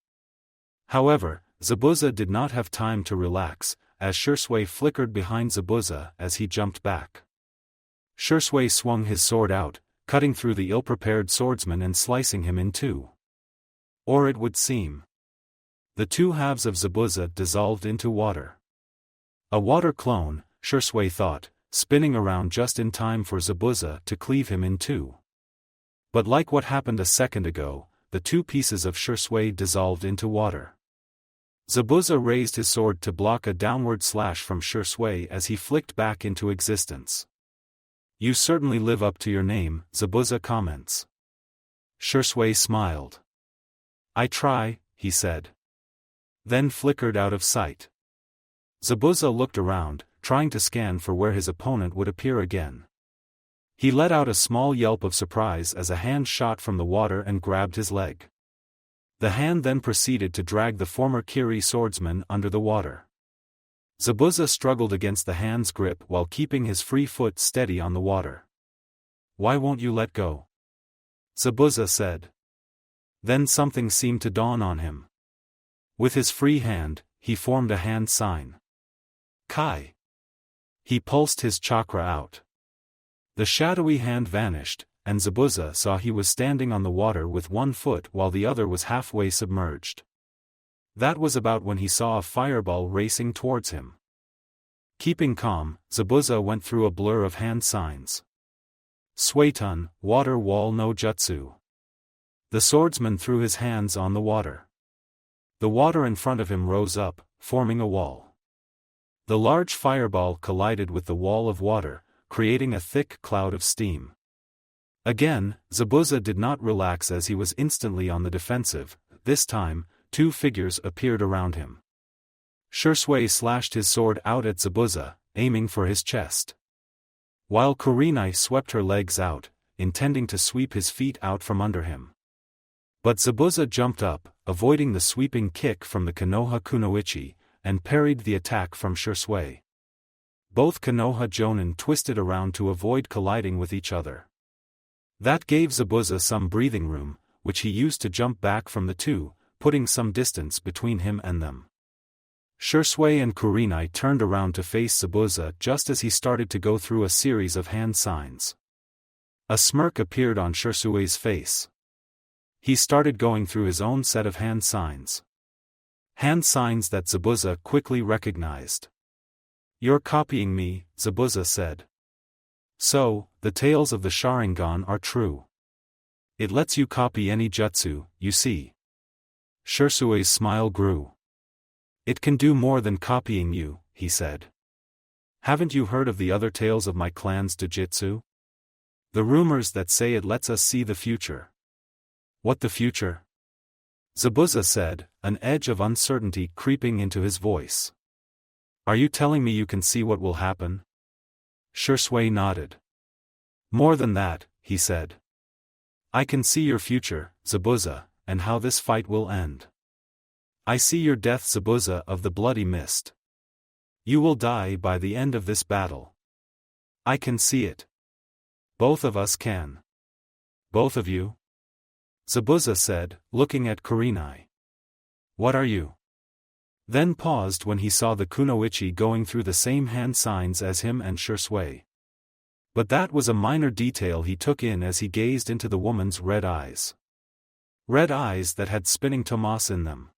However, Zabuza did not have time to relax, as Shisui flickered behind Zabuza as he jumped back. Shisui swung his sword out, cutting through the ill-prepared swordsman and slicing him in two. Or it would seem. The two halves of Zabuza dissolved into water. A water clone, Shisui thought, spinning around just in time for Zabuza to cleave him in two. But like what happened a second ago, the two pieces of Shisui dissolved into water. Zabuza raised his sword to block a downward slash from Shisui as he flicked back into existence. You certainly live up to your name, Zabuza comments. Shisui smiled. I try, he said. Then flickered out of sight. Zabuza looked around, trying to scan for where his opponent would appear again. He let out a small yelp of surprise as a hand shot from the water and grabbed his leg. The hand then proceeded to drag the former Kiri swordsman under the water. Zabuza struggled against the hand's grip while keeping his free foot steady on the water. Why won't you let go? Zabuza said. Then something seemed to dawn on him. With his free hand, he formed a hand sign. Kai. He pulsed his chakra out. The shadowy hand vanished, and Zabuza saw he was standing on the water with one foot while the other was halfway submerged. That was about when he saw a fireball racing towards him. Keeping calm, Zabuza went through a blur of hand signs. Suetun, water wall no jutsu. The swordsman threw his hands on the water. The water in front of him rose up, forming a wall. The large fireball collided with the wall of water, creating a thick cloud of steam. Again, Zabuza did not relax as he was instantly on the defensive. This time, two figures appeared around him. Shisui slashed his sword out at Zabuza, aiming for his chest. While Kurenai swept her legs out, intending to sweep his feet out from under him. But Zabuza jumped up, avoiding the sweeping kick from the Konoha Kunoichi, and parried the attack from Shisui. Both Konoha Jonin twisted around to avoid colliding with each other. That gave Zabuza some breathing room, which he used to jump back from the two, putting some distance between him and them. Shisui and Kurenai turned around to face Zabuza just as he started to go through a series of hand signs. A smirk appeared on Shisui's face. He started going through his own set of hand signs. Hand signs that Zabuza quickly recognized. You're copying me, Zabuza said. So, the tales of the Sharingan are true. It lets you copy any jutsu, you see. Shirsui's smile grew. It can do more than copying you, he said. Haven't you heard of the other tales of my clan's jujitsu? The rumors that say it lets us see the future. What the future? Zabuza said, an edge of uncertainty creeping into his voice. Are you telling me you can see what will happen? Shirsui nodded. More than that, he said. I can see your future, Zabuza, and how this fight will end. I see your death, Zabuza of the bloody mist. You will die by the end of this battle. I can see it. Both of us can. Both of you? Zabuza said, looking at Kurenai. What are you? Then paused when he saw the kunoichi going through the same hand signs as him and Shirsui. But that was a minor detail he took in as he gazed into the woman's red eyes. Red eyes that had spinning tomas in them.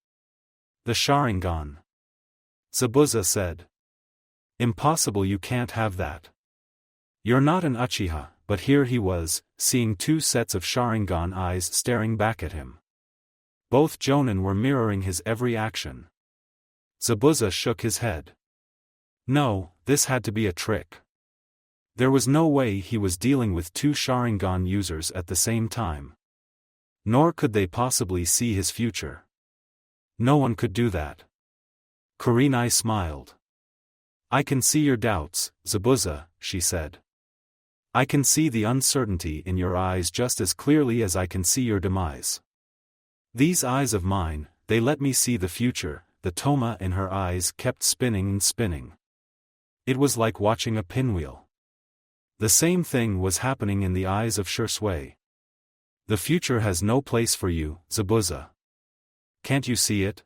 The Sharingan. Zabuza said. Impossible, you can't have that. You're not an Uchiha, but here he was, seeing two sets of Sharingan eyes staring back at him. Both Jonin were mirroring his every action. Zabuza shook his head. No, this had to be a trick. There was no way he was dealing with two Sharingan users at the same time. Nor could they possibly see his future. No one could do that. Kurenai smiled. I can see your doubts, Zabuza, she said. I can see the uncertainty in your eyes just as clearly as I can see your demise. These eyes of mine, they let me see the future. The toma in her eyes kept spinning and spinning. It was like watching a pinwheel. The same thing was happening in the eyes of Shirsui. The future has no place for you, Zabuza. Can't you see it?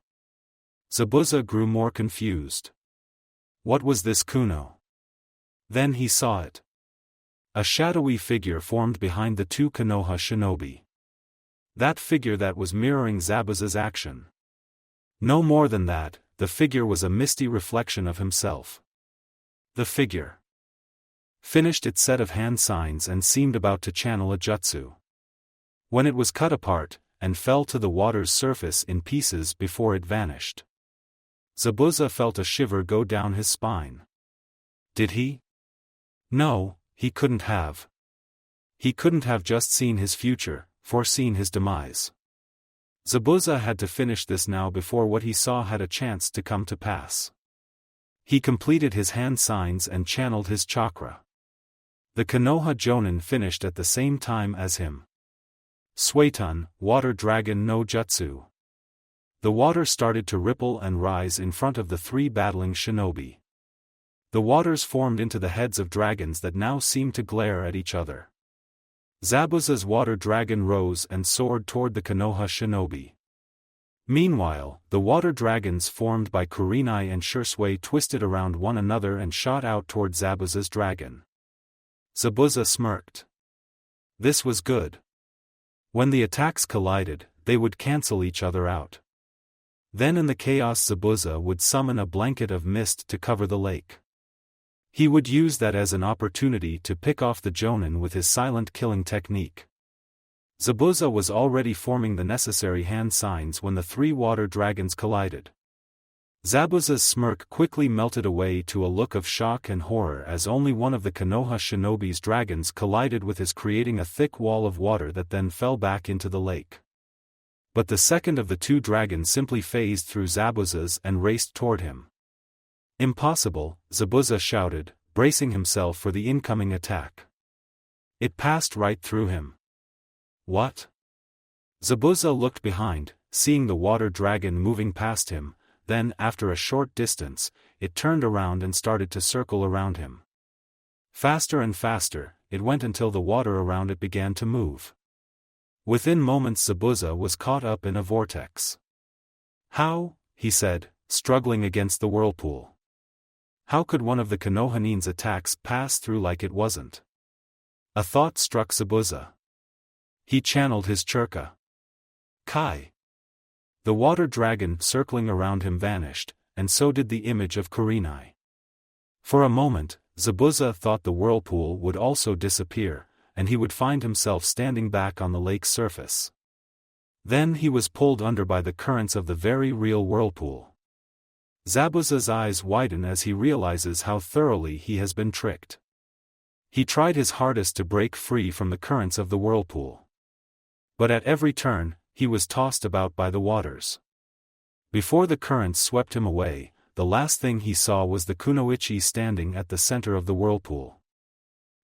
Zabuza grew more confused. What was this Kuno? Then he saw it. A shadowy figure formed behind the two Konoha shinobi. That figure that was mirroring Zabuza's action. No more than that, the figure was a misty reflection of himself. The figure finished its set of hand signs and seemed about to channel a jutsu. When it was cut apart, and fell to the water's surface in pieces before it vanished. Zabuza felt a shiver go down his spine. Did he? No, he couldn't have. He couldn't have just seen his future, foreseen his demise. Zabuza had to finish this now before what he saw had a chance to come to pass. He completed his hand signs and channeled his chakra. The Konoha Jonin finished at the same time as him. Suetun, Water Dragon no Jutsu. The water started to ripple and rise in front of the three battling shinobi. The waters formed into the heads of dragons that now seemed to glare at each other. Zabuza's water dragon rose and soared toward the Konoha shinobi. Meanwhile, the water dragons formed by Kurenai and Shirsui twisted around one another and shot out toward Zabuza's dragon. Zabuza smirked. This was good. When the attacks collided, they would cancel each other out. Then in the chaos Zabuza would summon a blanket of mist to cover the lake. He would use that as an opportunity to pick off the Jonin with his silent killing technique. Zabuza was already forming the necessary hand signs when the three water dragons collided. Zabuza's smirk quickly melted away to a look of shock and horror as only one of the Konoha shinobi's dragons collided with his, creating a thick wall of water that then fell back into the lake. But the second of the two dragons simply phased through Zabuza's and raced toward him. Impossible, Zabuza shouted, bracing himself for the incoming attack. It passed right through him. What? Zabuza looked behind, seeing the water dragon moving past him. Then, after a short distance, it turned around and started to circle around him. Faster and faster, it went until the water around it began to move. Within moments Zabuza was caught up in a vortex. How? He said, struggling against the whirlpool. How could one of the Konohanin's attacks pass through like it wasn't? A thought struck Zabuza. He channeled his churka. Kai. The water dragon circling around him vanished, and so did the image of Kurenai. For a moment, Zabuza thought the whirlpool would also disappear, and he would find himself standing back on the lake's surface. Then he was pulled under by the currents of the very real whirlpool. Zabuza's eyes widen as he realizes how thoroughly he has been tricked. He tried his hardest to break free from the currents of the whirlpool. But at every turn, he was tossed about by the waters. Before the currents swept him away, the last thing he saw was the kunoichi standing at the center of the whirlpool.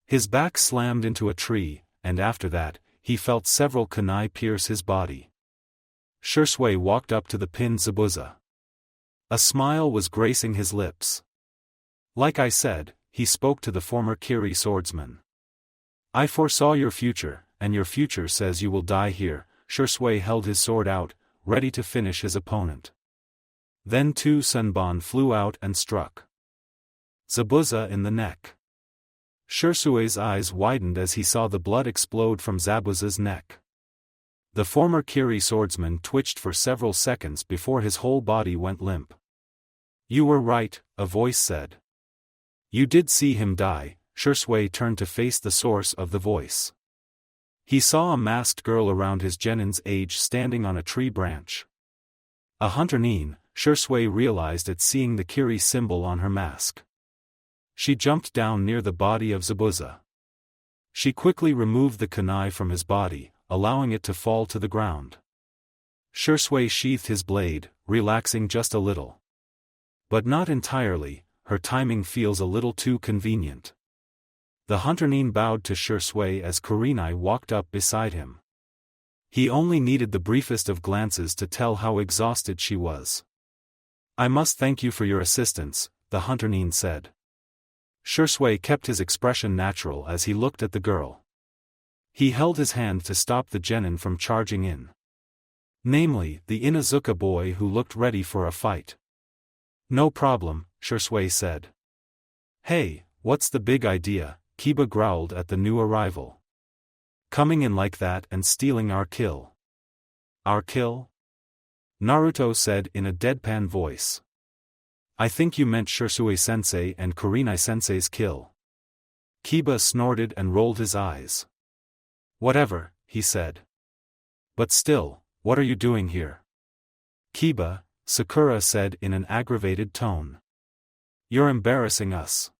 His back slammed into a tree, and after that, he felt several kunai pierce his body. Shisui walked up to the pinned Zabuza. A smile was gracing his lips. Like I said, he spoke to the former Kiri swordsman. I foresaw your future, and your future says you will die here. Shisui held his sword out, ready to finish his opponent. Then two senbon flew out and struck Zabuza in the neck. Shisui's eyes widened as he saw the blood explode from Zabuza's neck. The former Kiri swordsman twitched for several seconds before his whole body went limp. You were right, a voice said. You did see him die. Shisui turned to face the source of the voice. He saw a masked girl around his genin's age standing on a tree branch. A hunter nin, Shisui realized at seeing the Kiri symbol on her mask. She jumped down near the body of Zabuza. She quickly removed the kunai from his body, allowing it to fall to the ground. Shisui sheathed his blade, relaxing just a little. But not entirely, her timing feels a little too convenient. The hunter nin bowed to Shisui as Kurenai walked up beside him. He only needed the briefest of glances to tell how exhausted she was. I must thank you for your assistance, the hunter nin said. Shisui kept his expression natural as he looked at the girl. He held his hand to stop the genin from charging in. Namely, the Inuzuka boy who looked ready for a fight. No problem, Shisui said. Hey, what's the big idea? Kiba growled at the new arrival. Coming in like that and stealing our kill. Our kill? Naruto said in a deadpan voice. I think you meant Shisui-sensei and Kurenai-sensei's kill. Kiba snorted and rolled his eyes. Whatever, he said. But still, what are you doing here? Kiba, Sakura said in an aggravated tone. You're embarrassing us.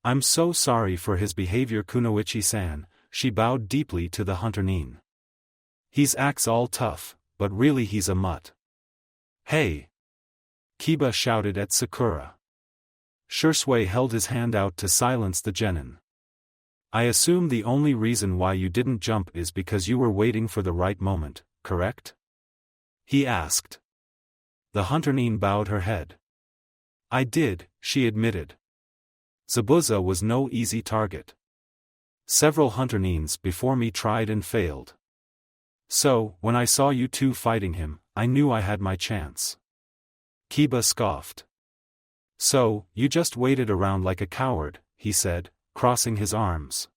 I'm so sorry for his behavior, Kunoichi-san. She bowed deeply to the hunter nin. He's acts all tough, but really he's a mutt. Hey! Kiba shouted at Sakura. Shisui held his hand out to silence the genin. I assume the only reason why you didn't jump is because you were waiting for the right moment, correct? He asked. The hunter nin bowed her head. I did, she admitted. Zabuza was no easy target. Several hunter nins before me tried and failed. So, when I saw you two fighting him, I knew I had my chance. Kiba scoffed. So, you just waited around like a coward, he said, crossing his arms.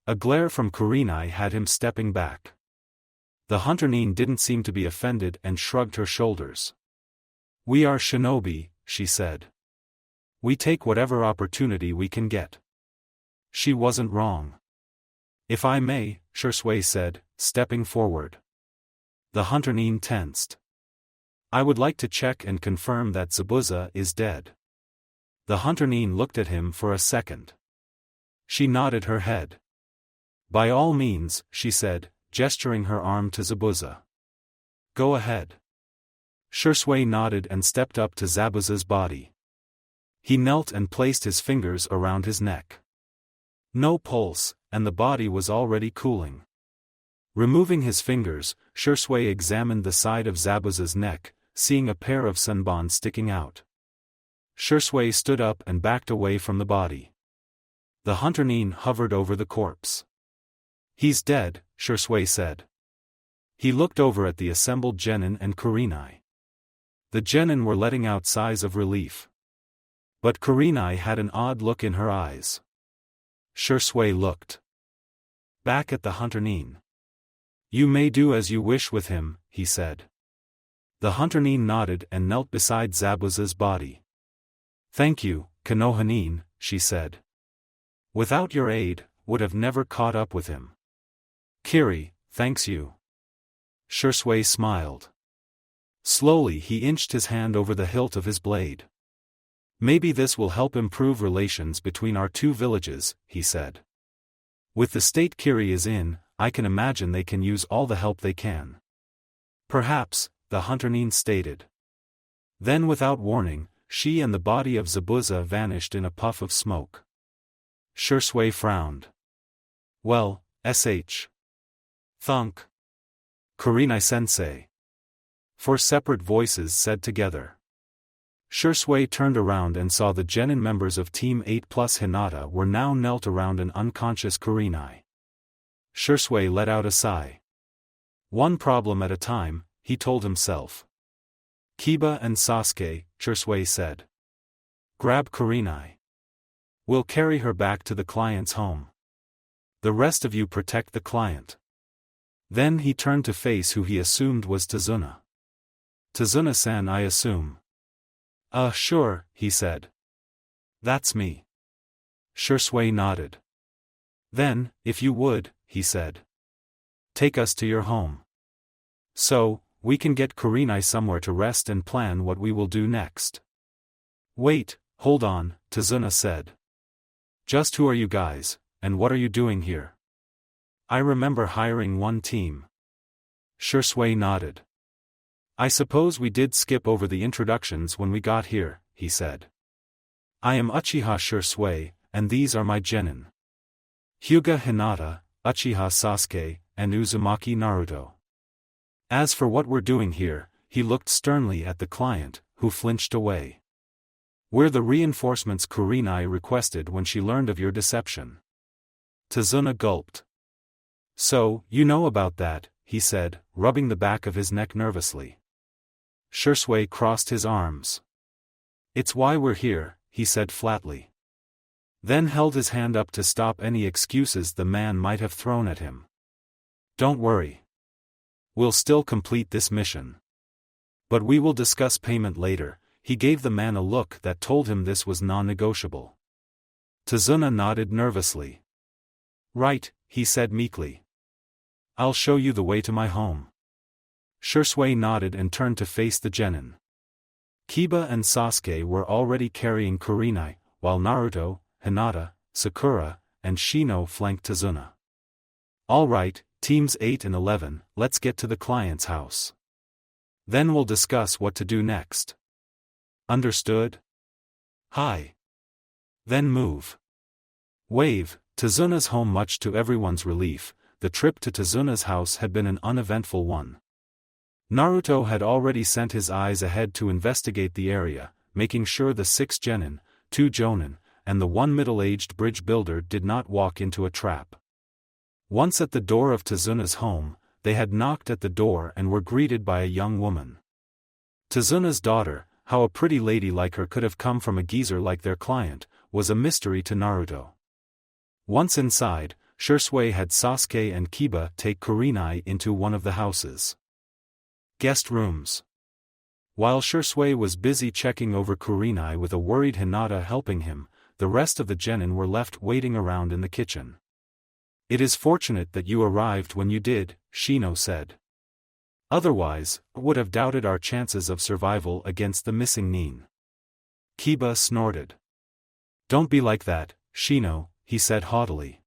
A glare from Kurenai had him stepping back. The hunter nin didn't seem to be offended and shrugged her shoulders. We are shinobi, she said. We take whatever opportunity we can get. She wasn't wrong. If I may, Shisui said, stepping forward. The hunter nin tensed. I would like to check and confirm that Zabuza is dead. The hunter nin looked at him for a second. She nodded her head. By all means, she said, gesturing her arm to Zabuza. Go ahead. Shisui nodded and stepped up to Zabuza's body. He knelt and placed his fingers around his neck. No pulse, and the body was already cooling. Removing his fingers, Shisui examined the side of Zabuza's neck, seeing a pair of senbon sticking out. Shisui stood up and backed away from the body. The hunter nin hovered over the corpse. He's dead, Shisui said. He looked over at the assembled genin and Kurenai. The genin were letting out sighs of relief. But Kurenai had an odd look in her eyes. Shisui looked back at the hunter nin. You may do as you wish with him, he said. The hunter nin nodded and knelt beside Zabuza's body. Thank you, Konoha nin, she said. Without your aid, would have never caught up with him. Kiri, thanks you. Shursui smiled. Slowly he inched his hand over the hilt of his blade. Maybe this will help improve relations between our two villages, he said. With the state Kiri is in, I can imagine they can use all the help they can. Perhaps, the hunternin stated. Then without warning, she and the body of Zabuza vanished in a puff of smoke. Shursui frowned. Well, sh. Thunk. Kurenai-sensei. 4 separate voices said together. Shursui turned around and saw the genin members of Team 8 plus Hinata were now knelt around an unconscious Kurenai. Shursui let out a sigh. One problem at a time, he told himself. Kiba and Sasuke, Shursui said. Grab Kurenai. We'll carry her back to the client's home. The rest of you protect the client. Then he turned to face who he assumed was Tazuna. Tazuna-san, I assume. Sure, he said. That's me. Shursui nodded. Then, if you would, he said. Take us to your home. So, we can get Kurenai somewhere to rest and plan what we will do next. Wait, hold on, Tazuna said. Just who are you guys, and what are you doing here? I remember hiring one team. Shursui nodded. I suppose we did skip over the introductions when we got here, he said. I am Uchiha Shursui, and these are my genin. Hyuga Hinata, Uchiha Sasuke, and Uzumaki Naruto. As for what we're doing here, he looked sternly at the client, who flinched away. We're the reinforcements Kurenai requested when she learned of your deception. Tazuna gulped. So, you know about that, he said, rubbing the back of his neck nervously. Shursui crossed his arms. It's why we're here, he said flatly. Then held his hand up to stop any excuses the man might have thrown at him. Don't worry. We'll still complete this mission. But we will discuss payment later. He gave the man a look that told him this was non-negotiable. Tazuna nodded nervously. Right, he said meekly. I'll show you the way to my home. Shursui nodded and turned to face the genin. Kiba and Sasuke were already carrying Kurenai, while Naruto, Hinata, Sakura, and Shino flanked Tazuna. All right, teams 8 and 11, let's get to the client's house. Then we'll discuss what to do next. Understood? Hi. Then move. Wave. Tazuna's home. Much to everyone's relief, the trip to Tazuna's house had been an uneventful one. Naruto had already sent his eyes ahead to investigate the area, making sure the 6 genin, 2 jonin, and the 1 middle-aged bridge builder did not walk into a trap. Once at the door of Tazuna's home, they had knocked at the door and were greeted by a young woman. Tazuna's daughter, how a pretty lady like her could have come from a geezer like their client, was a mystery to Naruto. Once inside, Shursui had Sasuke and Kiba take Kurenai into one of the houses. Guest rooms. While Shursui was busy checking over Kurenai with a worried Hinata helping him, the rest of the genin were left waiting around in the kitchen. It is fortunate that you arrived when you did, Shino said. Otherwise, I would have doubted our chances of survival against the missing nin. Kiba snorted. Don't be like that, Shino, he said haughtily.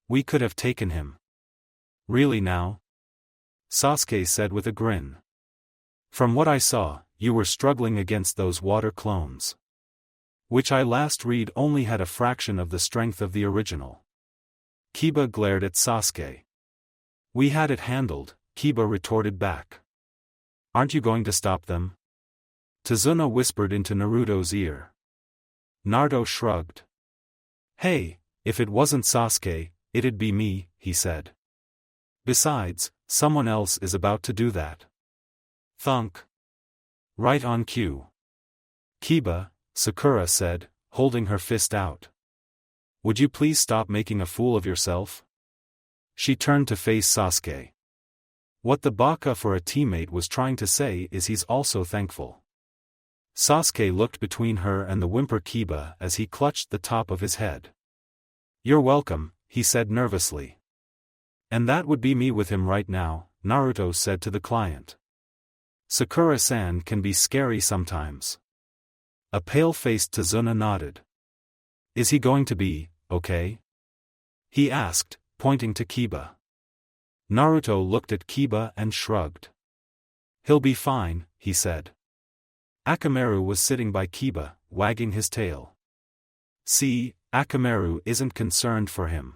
We could have taken him. Really now? Sasuke said with a grin. From what I saw, you were struggling against those water clones. Which I last read only had a fraction of the strength of the original. Kiba glared at Sasuke. We had it handled, Kiba retorted back. Aren't you going to stop them? Tazuna whispered into Naruto's ear. Naruto shrugged. Hey, if it wasn't Sasuke, it'd be me, he said. Besides, someone else is about to do that. Thunk. Right on cue. Kiba, Sakura said, holding her fist out. Would you please stop making a fool of yourself? She turned to face Sasuke. What the baka for a teammate was trying to say is he's also thankful. Sasuke looked between her and the whimper Kiba as he clutched the top of his head. You're welcome, he said nervously. And that would be me with him right now, Naruto said to the client. Sakura-san can be scary sometimes. A pale-faced Tazuna nodded. Is he going to be okay? He asked, pointing to Kiba. Naruto looked at Kiba and shrugged. He'll be fine, he said. Akamaru was sitting by Kiba, wagging his tail. See, Akamaru isn't concerned for him.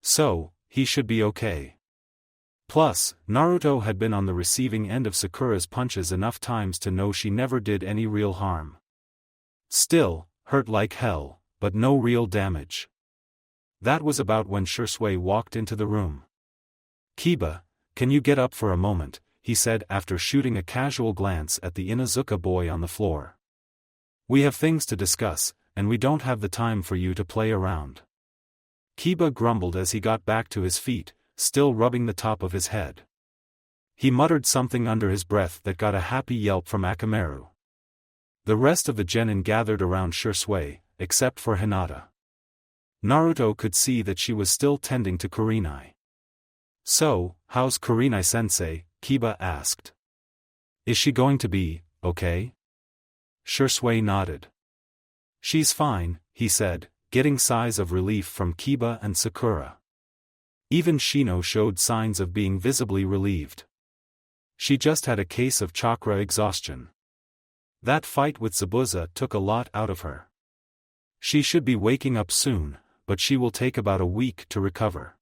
So, he should be okay. Plus, Naruto had been on the receiving end of Sakura's punches enough times to know she never did any real harm. Still, hurt like hell, but no real damage. That was about when Shisui walked into the room. Kiba, can you get up for a moment, he said after shooting a casual glance at the Inuzuka boy on the floor. We have things to discuss, and we don't have the time for you to play around. Kiba grumbled as he got back to his feet, still rubbing the top of his head. He muttered something under his breath that got a happy yelp from Akamaru. The rest of the genin gathered around Shisui, except for Hinata. Naruto could see that she was still tending to Kurenai. So, how's Kurenai-sensei? Kiba asked. Is she going to be okay? Shisui nodded. She's fine, he said, getting sighs of relief from Kiba and Sakura. Even Shino showed signs of being visibly relieved. She just had a case of chakra exhaustion. That fight with Zabuza took a lot out of her. She should be waking up soon, but she will take about a week to recover.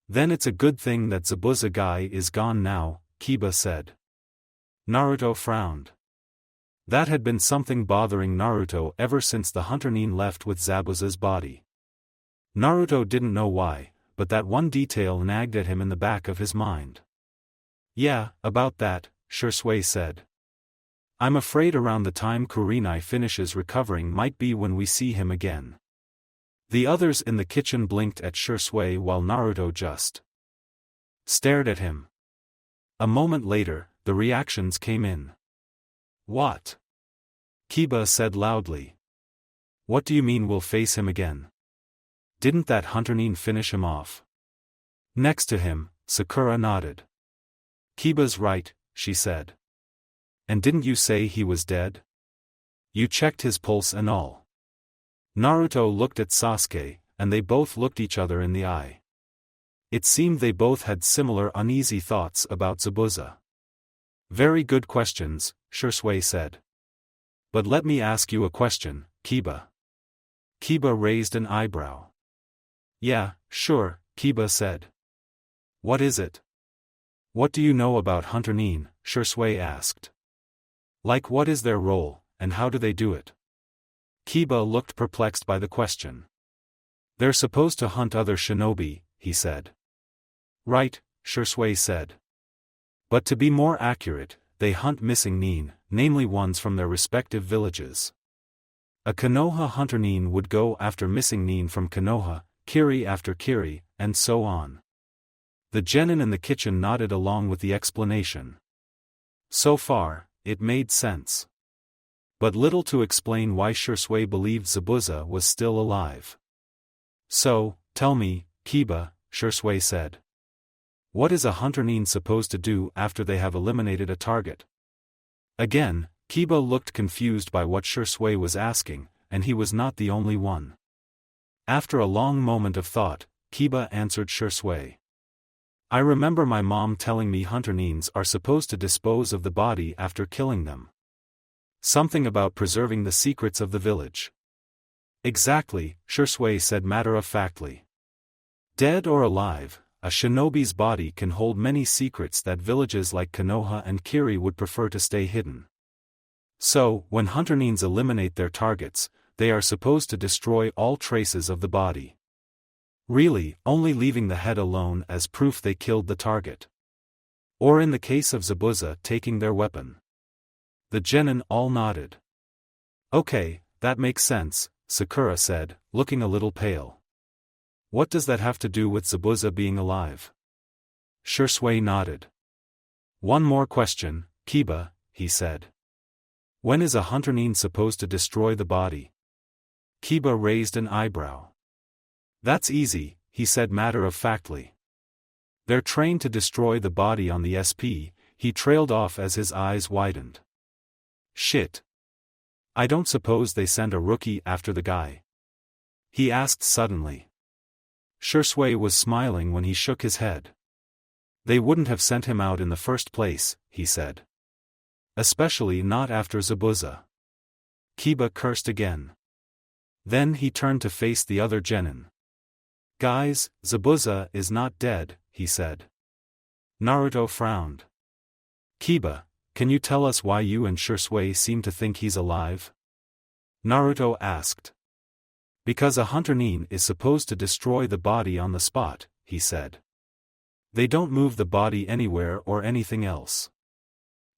Then it's a good thing that Zabuza guy is gone now, Kiba said. Naruto frowned. That had been something bothering Naruto ever since the Hunter Nin left with Zabuza's body. Naruto didn't know why, but that one detail nagged at him in the back of his mind. Yeah, about that, Shisui said. I'm afraid around the time Kurenai finishes recovering might be when we see him again. The others in the kitchen blinked at Shisui while Naruto just stared at him. A moment later, the reactions came in. What? Kiba said loudly. What do you mean we'll face him again? Didn't that Hunter Nin finish him off? Next to him, Sakura nodded. Kiba's right, she said. And didn't you say he was dead? You checked his pulse and all. Naruto looked at Sasuke, and they both looked each other in the eye. It seemed they both had similar uneasy thoughts about Zabuza. Very good questions, Shisui said. But let me ask you a question, Kiba. Kiba raised an eyebrow. Yeah, sure, Kiba said. What is it? What do you know about Hunter Nin? Shisui asked. Like what is their role, and how do they do it? Kiba looked perplexed by the question. They're supposed to hunt other shinobi, he said. Right, Shisui said. But to be more accurate, they hunt missing nin, namely ones from their respective villages. A Konoha Hunter Nin would go after missing nin from Konoha, Kiri after Kiri, and so on. The genin in the kitchen nodded along with the explanation. So far, it made sense. But little to explain why Shisui believed Zabuza was still alive. So, tell me, Kiba, Shisui said. What is a Hunter Nin supposed to do after they have eliminated a target? Again, Kiba looked confused by what Shisui was asking, and he was not the only one. After a long moment of thought, Kiba answered Shisui. I remember my mom telling me Hunter Nins are supposed to dispose of the body after killing them. Something about preserving the secrets of the village. Exactly, Shisui said matter-of-factly. Dead or alive, a shinobi's body can hold many secrets that villages like Konoha and Kiri would prefer to stay hidden. So, when Hunter Nins eliminate their targets, they are supposed to destroy all traces of the body. Really, only leaving the head alone as proof they killed the target. Or in the case of Zabuza taking their weapon. The genin all nodded. Okay, that makes sense, Sakura said, looking a little pale. What does that have to do with Zabuza being alive? Shisui nodded. One more question, Kiba, he said. When is a Hunter Nin supposed to destroy the body? Kiba raised an eyebrow. That's easy, he said matter-of-factly. They're trained to destroy the body on the SP, he trailed off as his eyes widened. Shit. I don't suppose they sent a rookie after the guy? He asked suddenly. Shursui was smiling when he shook his head. They wouldn't have sent him out in the first place, he said. Especially not after Zabuza. Kiba cursed again. Then he turned to face the other genin. Guys, Zabuza is not dead, he said. Naruto frowned. Kiba, can you tell us why you and Shursui seem to think he's alive? Naruto asked. Because a hunter nin is supposed to destroy the body on the spot, he said. They don't move the body anywhere or anything else.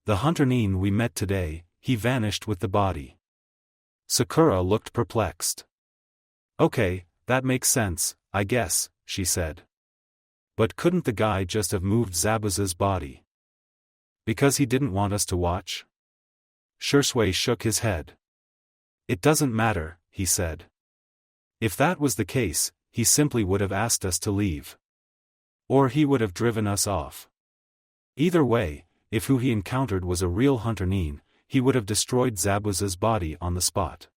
The hunter nin we met today, he vanished with the body. Sakura looked perplexed. Okay, that makes sense, I guess, she said. But couldn't the guy just have moved Zabuza's body? Because he didn't want us to watch? Shursui shook his head. It doesn't matter, he said. If that was the case, he simply would have asked us to leave. Or he would have driven us off. Either way, if who he encountered was a real hunter nin, he would have destroyed Zabuza's body on the spot.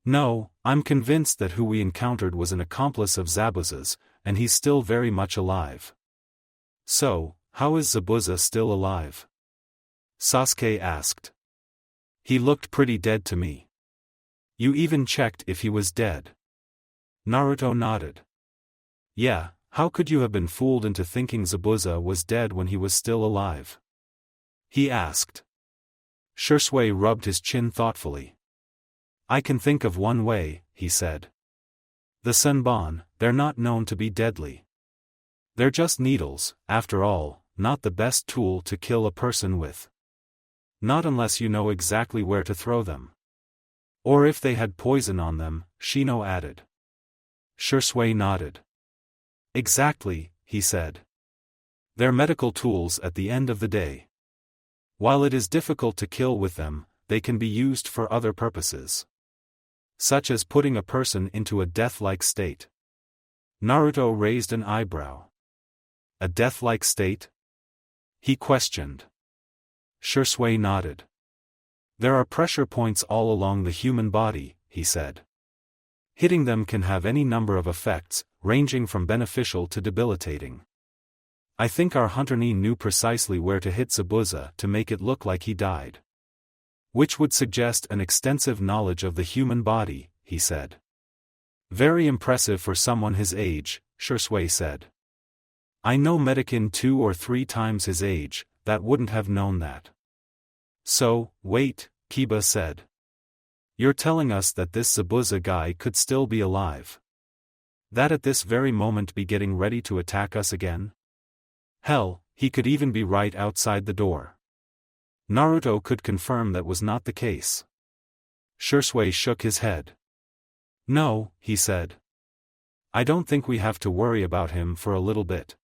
No, I'm convinced that who we encountered was an accomplice of Zabuza's, and he's still very much alive. So, how is Zabuza still alive? Sasuke asked. He looked pretty dead to me. You even checked if he was dead. Naruto nodded. Yeah, how could you have been fooled into thinking Zabuza was dead when he was still alive? He asked. Shursui rubbed his chin thoughtfully. I can think of one way, he said. The Senbon, they're not known to be deadly. They're just needles, after all, not the best tool to kill a person with. Not unless you know exactly where to throw them. Or if they had poison on them, Shino added. Shursui nodded. Exactly, he said. They're medical tools at the end of the day. While it is difficult to kill with them, they can be used for other purposes. Such as putting a person into a death-like state. Naruto raised an eyebrow. A death-like state? He questioned. Shursui nodded. There are pressure points all along the human body, he said. Hitting them can have any number of effects, ranging from beneficial to debilitating. I think our hunter nin knew precisely where to hit Zabuza to make it look like he died. Which would suggest an extensive knowledge of the human body, he said. Very impressive for someone his age, Shursui said. I know Medikin 2 or 3 times his age, that wouldn't have known that. So, wait, Kiba said. You're telling us that this Zabuza guy could still be alive? That at this very moment be getting ready to attack us again? Hell, he could even be right outside the door. Naruto could confirm that was not the case. Shursui shook his head. No, he said. I don't think we have to worry about him for a little bit.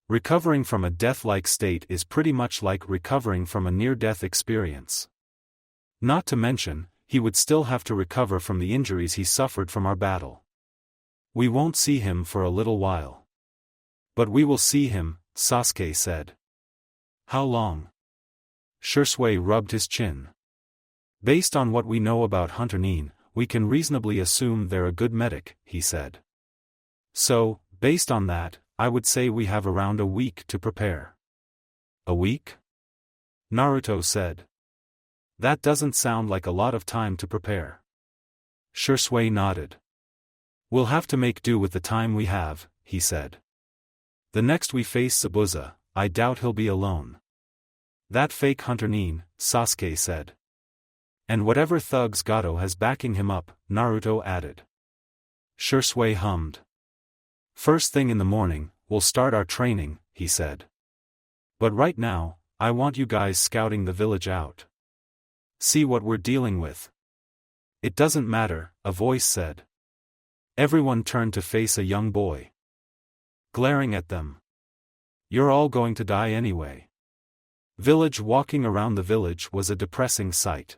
Recovering from a death-like state is pretty much like recovering from a near-death experience. Not to mention, he would still have to recover from the injuries he suffered from our battle. We won't see him for a little while. But we will see him, Sasuke said. How long? Shursui rubbed his chin. Based on what we know about hunter nin, we can reasonably assume they're a good medic, he said. So, based on that, I would say we have around a week to prepare. A week? Naruto said. That doesn't sound like a lot of time to prepare. Shursui nodded. We'll have to make do with the time we have, he said. The next we face Zabuza, I doubt he'll be alone. That fake hunter nin, Sasuke said. And whatever thugs Gato has backing him up, Naruto added. Shursui hummed. First thing in the morning, we'll start our training, he said. But right now, I want you guys scouting the village out. See what we're dealing with. It doesn't matter, a voice said. Everyone turned to face a young boy. Glaring at them. You're all going to die anyway. Village walking around the village was a depressing sight.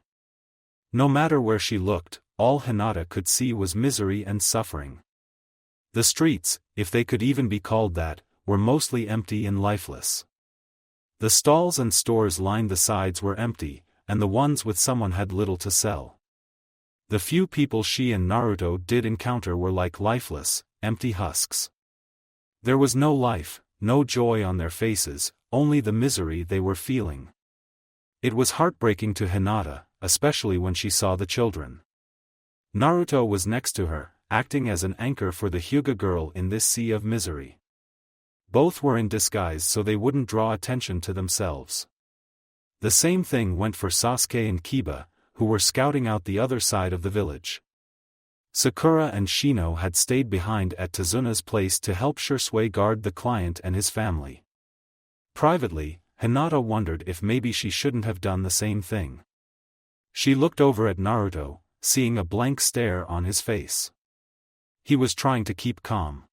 No matter where she looked, all Hinata could see was misery and suffering. The streets, if they could even be called that, were mostly empty and lifeless. The stalls and stores lined the sides were empty, and the ones with someone had little to sell. The few people she and Naruto did encounter were like lifeless, empty husks. There was no life, no joy on their faces, only the misery they were feeling. It was heartbreaking to Hinata, especially when she saw the children. Naruto was next to her, acting as an anchor for the Hyuga girl in this sea of misery. Both were in disguise so they wouldn't draw attention to themselves. The same thing went for Sasuke and Kiba, who were scouting out the other side of the village. Sakura and Shino had stayed behind at Tazuna's place to help Shirasui guard the client and his family. Privately, Hinata wondered if maybe she shouldn't have done the same thing. She looked over at Naruto, seeing a blank stare on his face. He was trying to keep calm.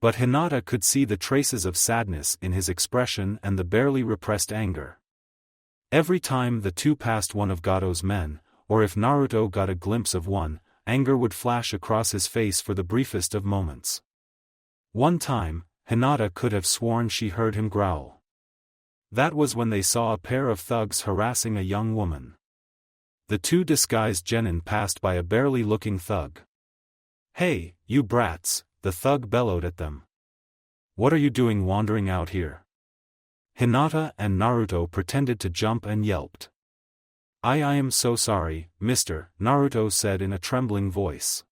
But Hinata could see the traces of sadness in his expression and the barely repressed anger. Every time the two passed one of Gato's men, or if Naruto got a glimpse of one, anger would flash across his face for the briefest of moments. One time, Hinata could have sworn she heard him growl. That was when they saw a pair of thugs harassing a young woman. The two disguised genin passed by a barely looking thug. "Hey, you brats," the thug bellowed at them. "What are you doing wandering out here?" Hinata and Naruto pretended to jump and yelped. I am so sorry, mister," Naruto said in a trembling voice.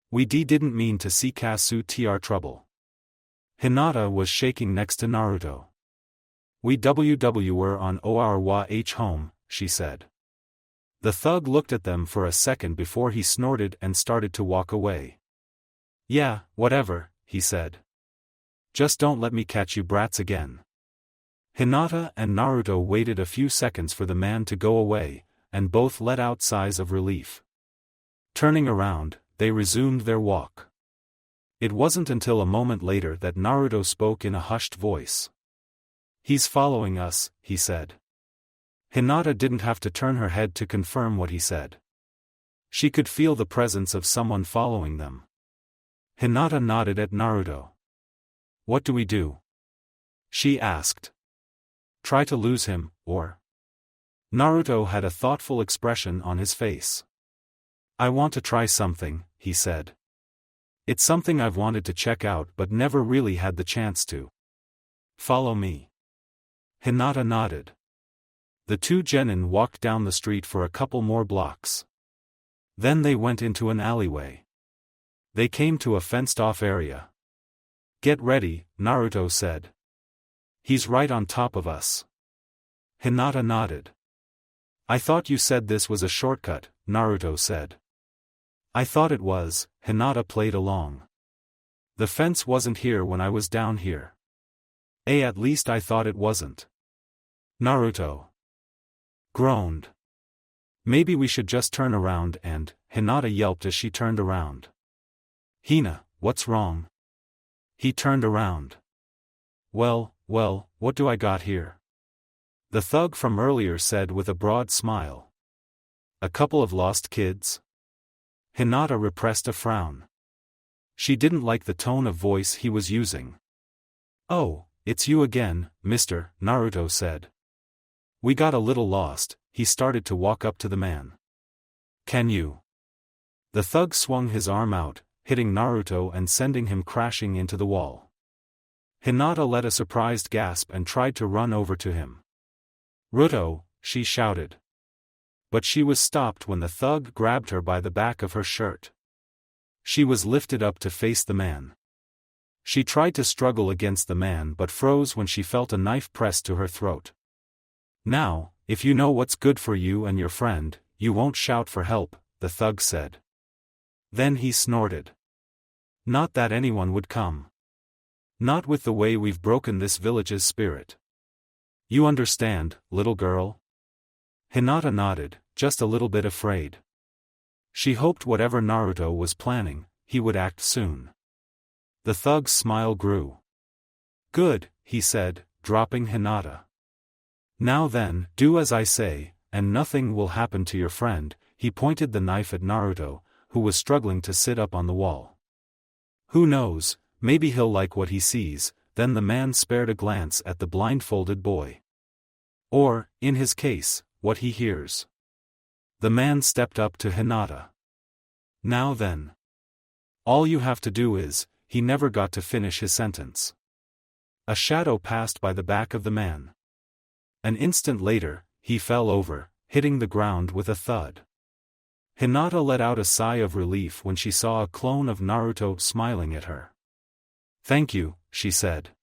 "We didn't mean to see Kasu tr trouble." Hinata was shaking next to Naruto. "We were on our home," she said. The thug looked at them for a second before he snorted and started to walk away. "Yeah, whatever," he said. "Just don't let me catch you brats again." Hinata and Naruto waited a few seconds for the man to go away, and both let out sighs of relief. Turning around, they resumed their walk. It wasn't until a moment later that Naruto spoke in a hushed voice. "He's following us," he said. Hinata didn't have to turn her head to confirm what he said. She could feel the presence of someone following them. Hinata nodded at Naruto. "What do we do?" she asked. "Try to lose him, or?" Naruto had a thoughtful expression on his face. "I want to try something," he said. "It's something I've wanted to check out but never really had the chance to." "Follow me." Hinata nodded. The two genin walked down the street for a couple more blocks. Then they went into an alleyway. They came to a fenced-off area. "Get ready," Naruto said. "He's right on top of us." Hinata nodded. "I thought you said this was a shortcut," Naruto said. "I thought it was," Hinata played along. "The fence wasn't here when I was down here." At least I thought it wasn't." Naruto groaned. "Maybe we should just turn around and," Hinata yelped as she turned around. "Hina, what's wrong?" He turned around. Well, what do I got here?" the thug from earlier said with a broad smile. "A couple of lost kids?" Hinata repressed a frown. She didn't like the tone of voice he was using. "Oh, it's you again, mister," Naruto said. "We got a little lost." He started to walk up to the man. "Can you?" The thug swung his arm out, hitting Naruto and sending him crashing into the wall. Hinata let a surprised gasp and tried to run over to him. "Ruto," she shouted. But she was stopped when the thug grabbed her by the back of her shirt. She was lifted up to face the man. She tried to struggle against the man but froze when she felt a knife pressed to her throat. "Now, if you know what's good for you and your friend, you won't shout for help," the thug said. Then he snorted. "Not that anyone would come. Not with the way we've broken this village's spirit. You understand, little girl?" Hinata nodded, just a little bit afraid. She hoped whatever Naruto was planning, he would act soon. The thug's smile grew. "Good," he said, dropping Hinata. "Now then, do as I say, and nothing will happen to your friend." He pointed the knife at Naruto, who was struggling to sit up on the wall. "Who knows, maybe he'll like what he sees," then the man spared a glance at the blindfolded boy. Or, in his case, what he hears. The man stepped up to Hinata. Now then. All you have to do is, he never got to finish his sentence. A shadow passed by the back of the man. An instant later, he fell over, hitting the ground with a thud. Hinata let out a sigh of relief when she saw a clone of Naruto smiling at her. "Thank you," she said.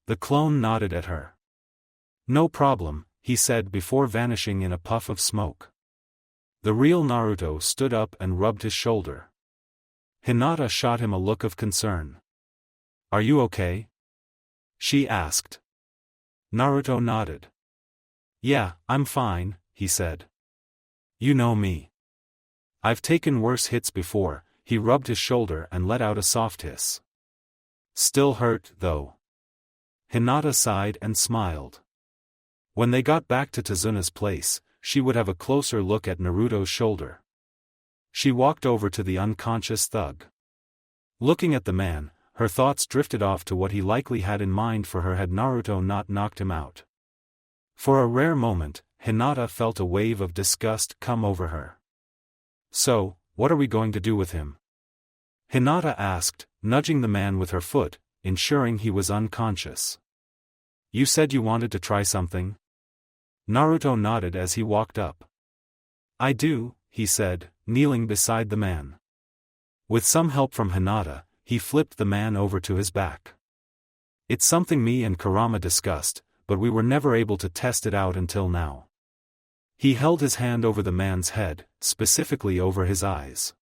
The clone nodded at her. "No problem," he said before vanishing in a puff of smoke. The real Naruto stood up and rubbed his shoulder. Hinata shot him a look of concern. "Are you okay?" she asked. Naruto nodded. "Yeah, I'm fine," he said. "You know me. I've taken worse hits before." He rubbed his shoulder and let out a soft hiss. "Still hurt, though." Hinata sighed and smiled. When they got back to Tazuna's place, she would have a closer look at Naruto's shoulder. She walked over to the unconscious thug. Looking at the man, her thoughts drifted off to what he likely had in mind for her had Naruto not knocked him out. For a rare moment, Hinata felt a wave of disgust come over her. "So, what are we going to do with him?" Hinata asked, nudging the man with her foot, ensuring he was unconscious. "You said you wanted to try something?" Naruto nodded as he walked up. "I do," he said, kneeling beside the man. With some help from Hinata, he flipped the man over to his back. "It's something me and Kurama discussed, but we were never able to test it out until now." He held his hand over the man's head, specifically over his eyes.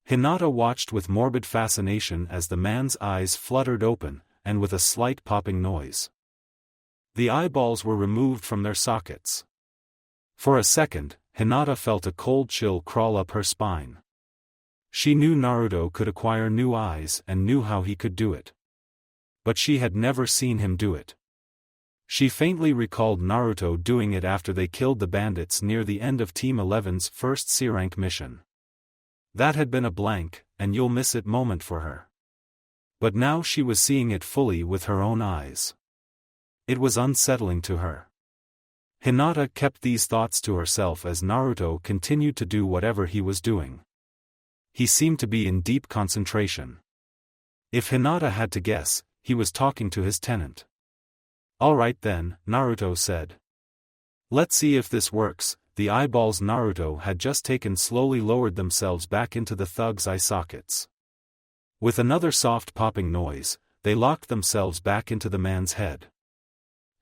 Hinata watched with morbid fascination as the man's eyes fluttered open, and with a slight popping noise. The eyeballs were removed from their sockets. For a second, Hinata felt a cold chill crawl up her spine. She knew Naruto could acquire new eyes and knew how he could do it. But she had never seen him do it. She faintly recalled Naruto doing it after they killed the bandits near the end of Team 11's first C-rank mission. That had been a blank, and you'll miss it moment for her. But now she was seeing it fully with her own eyes. It was unsettling to her. Hinata kept these thoughts to herself as Naruto continued to do whatever he was doing. He seemed to be in deep concentration. If Hinata had to guess, he was talking to his tenant. "All right then," Naruto said. "Let's see if this works." The eyeballs Naruto had just taken slowly lowered themselves back into the thug's eye sockets. With another soft popping noise, they locked themselves back into the man's head.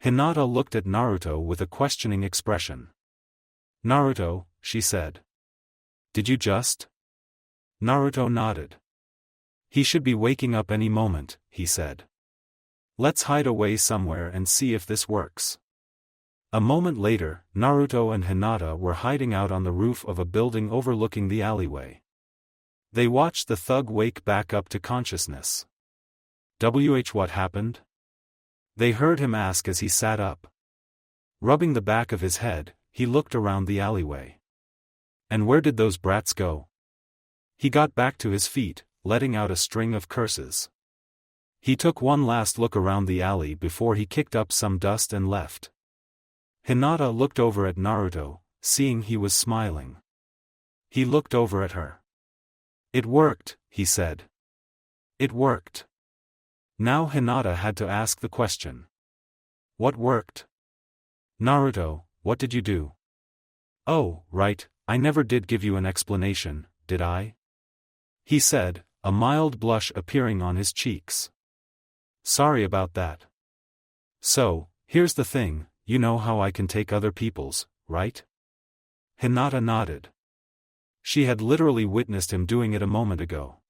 Hinata looked at Naruto with a questioning expression. "Naruto," she said. "Did you just?" Naruto nodded. "He should be waking up any moment," he said. "Let's hide away somewhere and see if this works." A moment later, Naruto and Hinata were hiding out on the roof of a building overlooking the alleyway. They watched the thug wake back up to consciousness. What happened?" they heard him ask as he sat up. Rubbing the back of his head, he looked around the alleyway. "And where did those brats go?" He got back to his feet, letting out a string of curses. He took one last look around the alley before he kicked up some dust and left. Hinata looked over at Naruto, seeing he was smiling. He looked over at her. "It worked," he said. "It worked." Now Hinata had to ask the question. "What worked?" "Naruto, what did you do?" "Oh, right, I never did give you an explanation, did I?" he said, a mild blush appearing on his cheeks. "Sorry about that. So, here's the thing, you know how I can take other people's, right?" Hinata nodded. She had literally witnessed him doing it a moment ago.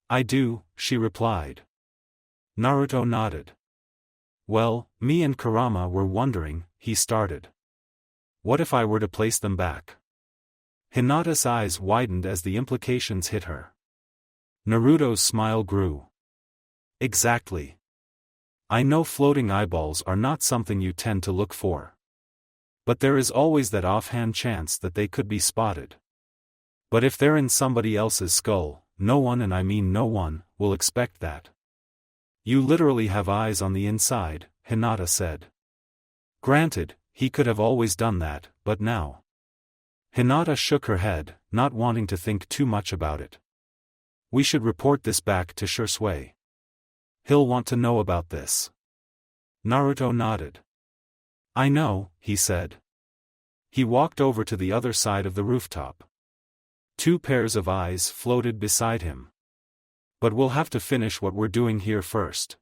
"I do," she replied. Naruto nodded. "Well, me and Kurama were wondering," he started. "What if I were to place them back?" Hinata's eyes widened as the implications hit her. Naruto's smile grew. "Exactly. I know floating eyeballs are not something you tend to look for. But there is always that offhand chance that they could be spotted. But if they're in somebody else's skull, no one, and I mean no one, will expect that." You literally have eyes on the inside, Hinata said. Granted, he could have always done that, but now. Hinata shook her head, not wanting to think too much about it. We should report this back to Shisui. He'll want to know about this. Naruto nodded. I know, he said. He walked over to the other side of the rooftop. Two pairs of eyes floated beside him. But we'll have to finish what we're doing here first.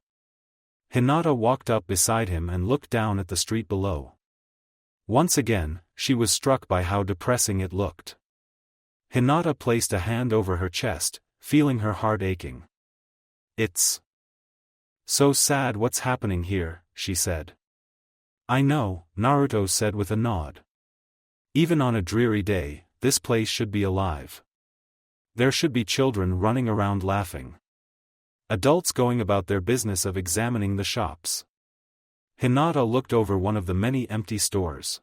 Hinata walked up beside him and looked down at the street below. Once again, she was struck by how depressing it looked. Hinata placed a hand over her chest, feeling her heart aching. It's so sad what's happening here, she said. I know, Naruto said with a nod. Even on a dreary day, this place should be alive. There should be children running around laughing. Adults going about their business of examining the shops. Hinata looked over one of the many empty stores.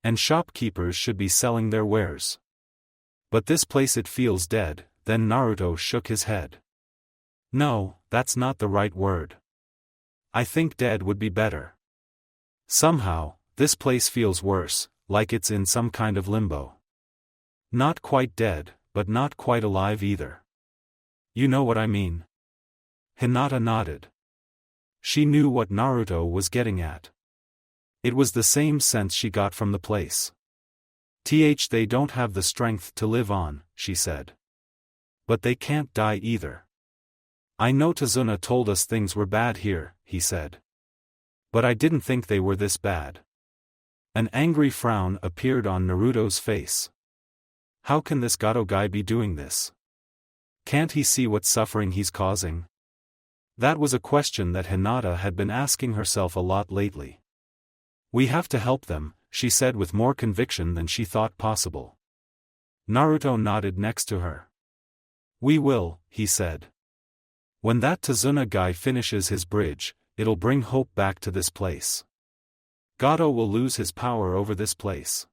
And shopkeepers should be selling their wares. But this place, it feels dead. Then Naruto shook his head. No, that's not the right word. I think dead would be better. Somehow, this place feels worse, like it's in some kind of limbo. Not quite dead, but not quite alive either. You know what I mean? Hinata nodded. She knew what Naruto was getting at. It was the same sense she got from the place. They don't have the strength to live on, she said. But they can't die either. I know Tazuna told us things were bad here, he said. But I didn't think they were this bad. An angry frown appeared on Naruto's face. How can this Gato guy be doing this? Can't he see what suffering he's causing? That was a question that Hinata had been asking herself a lot lately. We have to help them, she said with more conviction than she thought possible. Naruto nodded next to her. We will, he said. When that Tazuna guy finishes his bridge, it'll bring hope back to this place. Gato will lose his power over this place.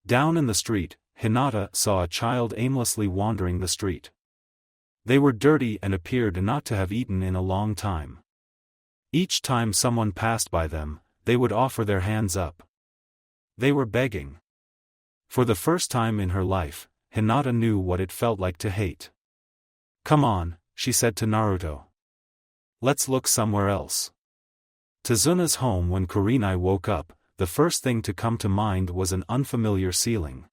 Down in the street, Hinata saw a child aimlessly wandering the street. They were dirty and appeared not to have eaten in a long time. Each time someone passed by them, they would offer their hands up. They were begging. For the first time in her life, Hinata knew what it felt like to hate. Come on, she said to Naruto. Let's look somewhere else. Tazuna's home. When Kurenai woke up, the first thing to come to mind was an unfamiliar ceiling.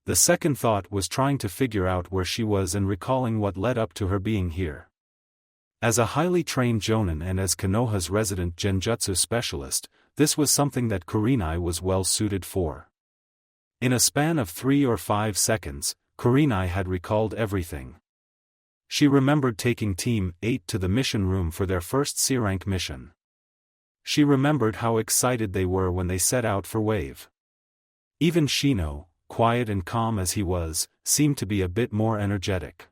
The second thought was trying to figure out where she was and recalling what led up to her being here. As a highly trained jonin and as Konoha's resident genjutsu specialist, this was something that Kurenai was well suited for. In a span of 3 or 5 seconds, Kurenai had recalled everything. She remembered taking Team 8 to the mission room for their first C-rank mission. She remembered how excited they were when they set out for Wave. Even Shino, quiet and calm as he was, seemed to be a bit more energetic.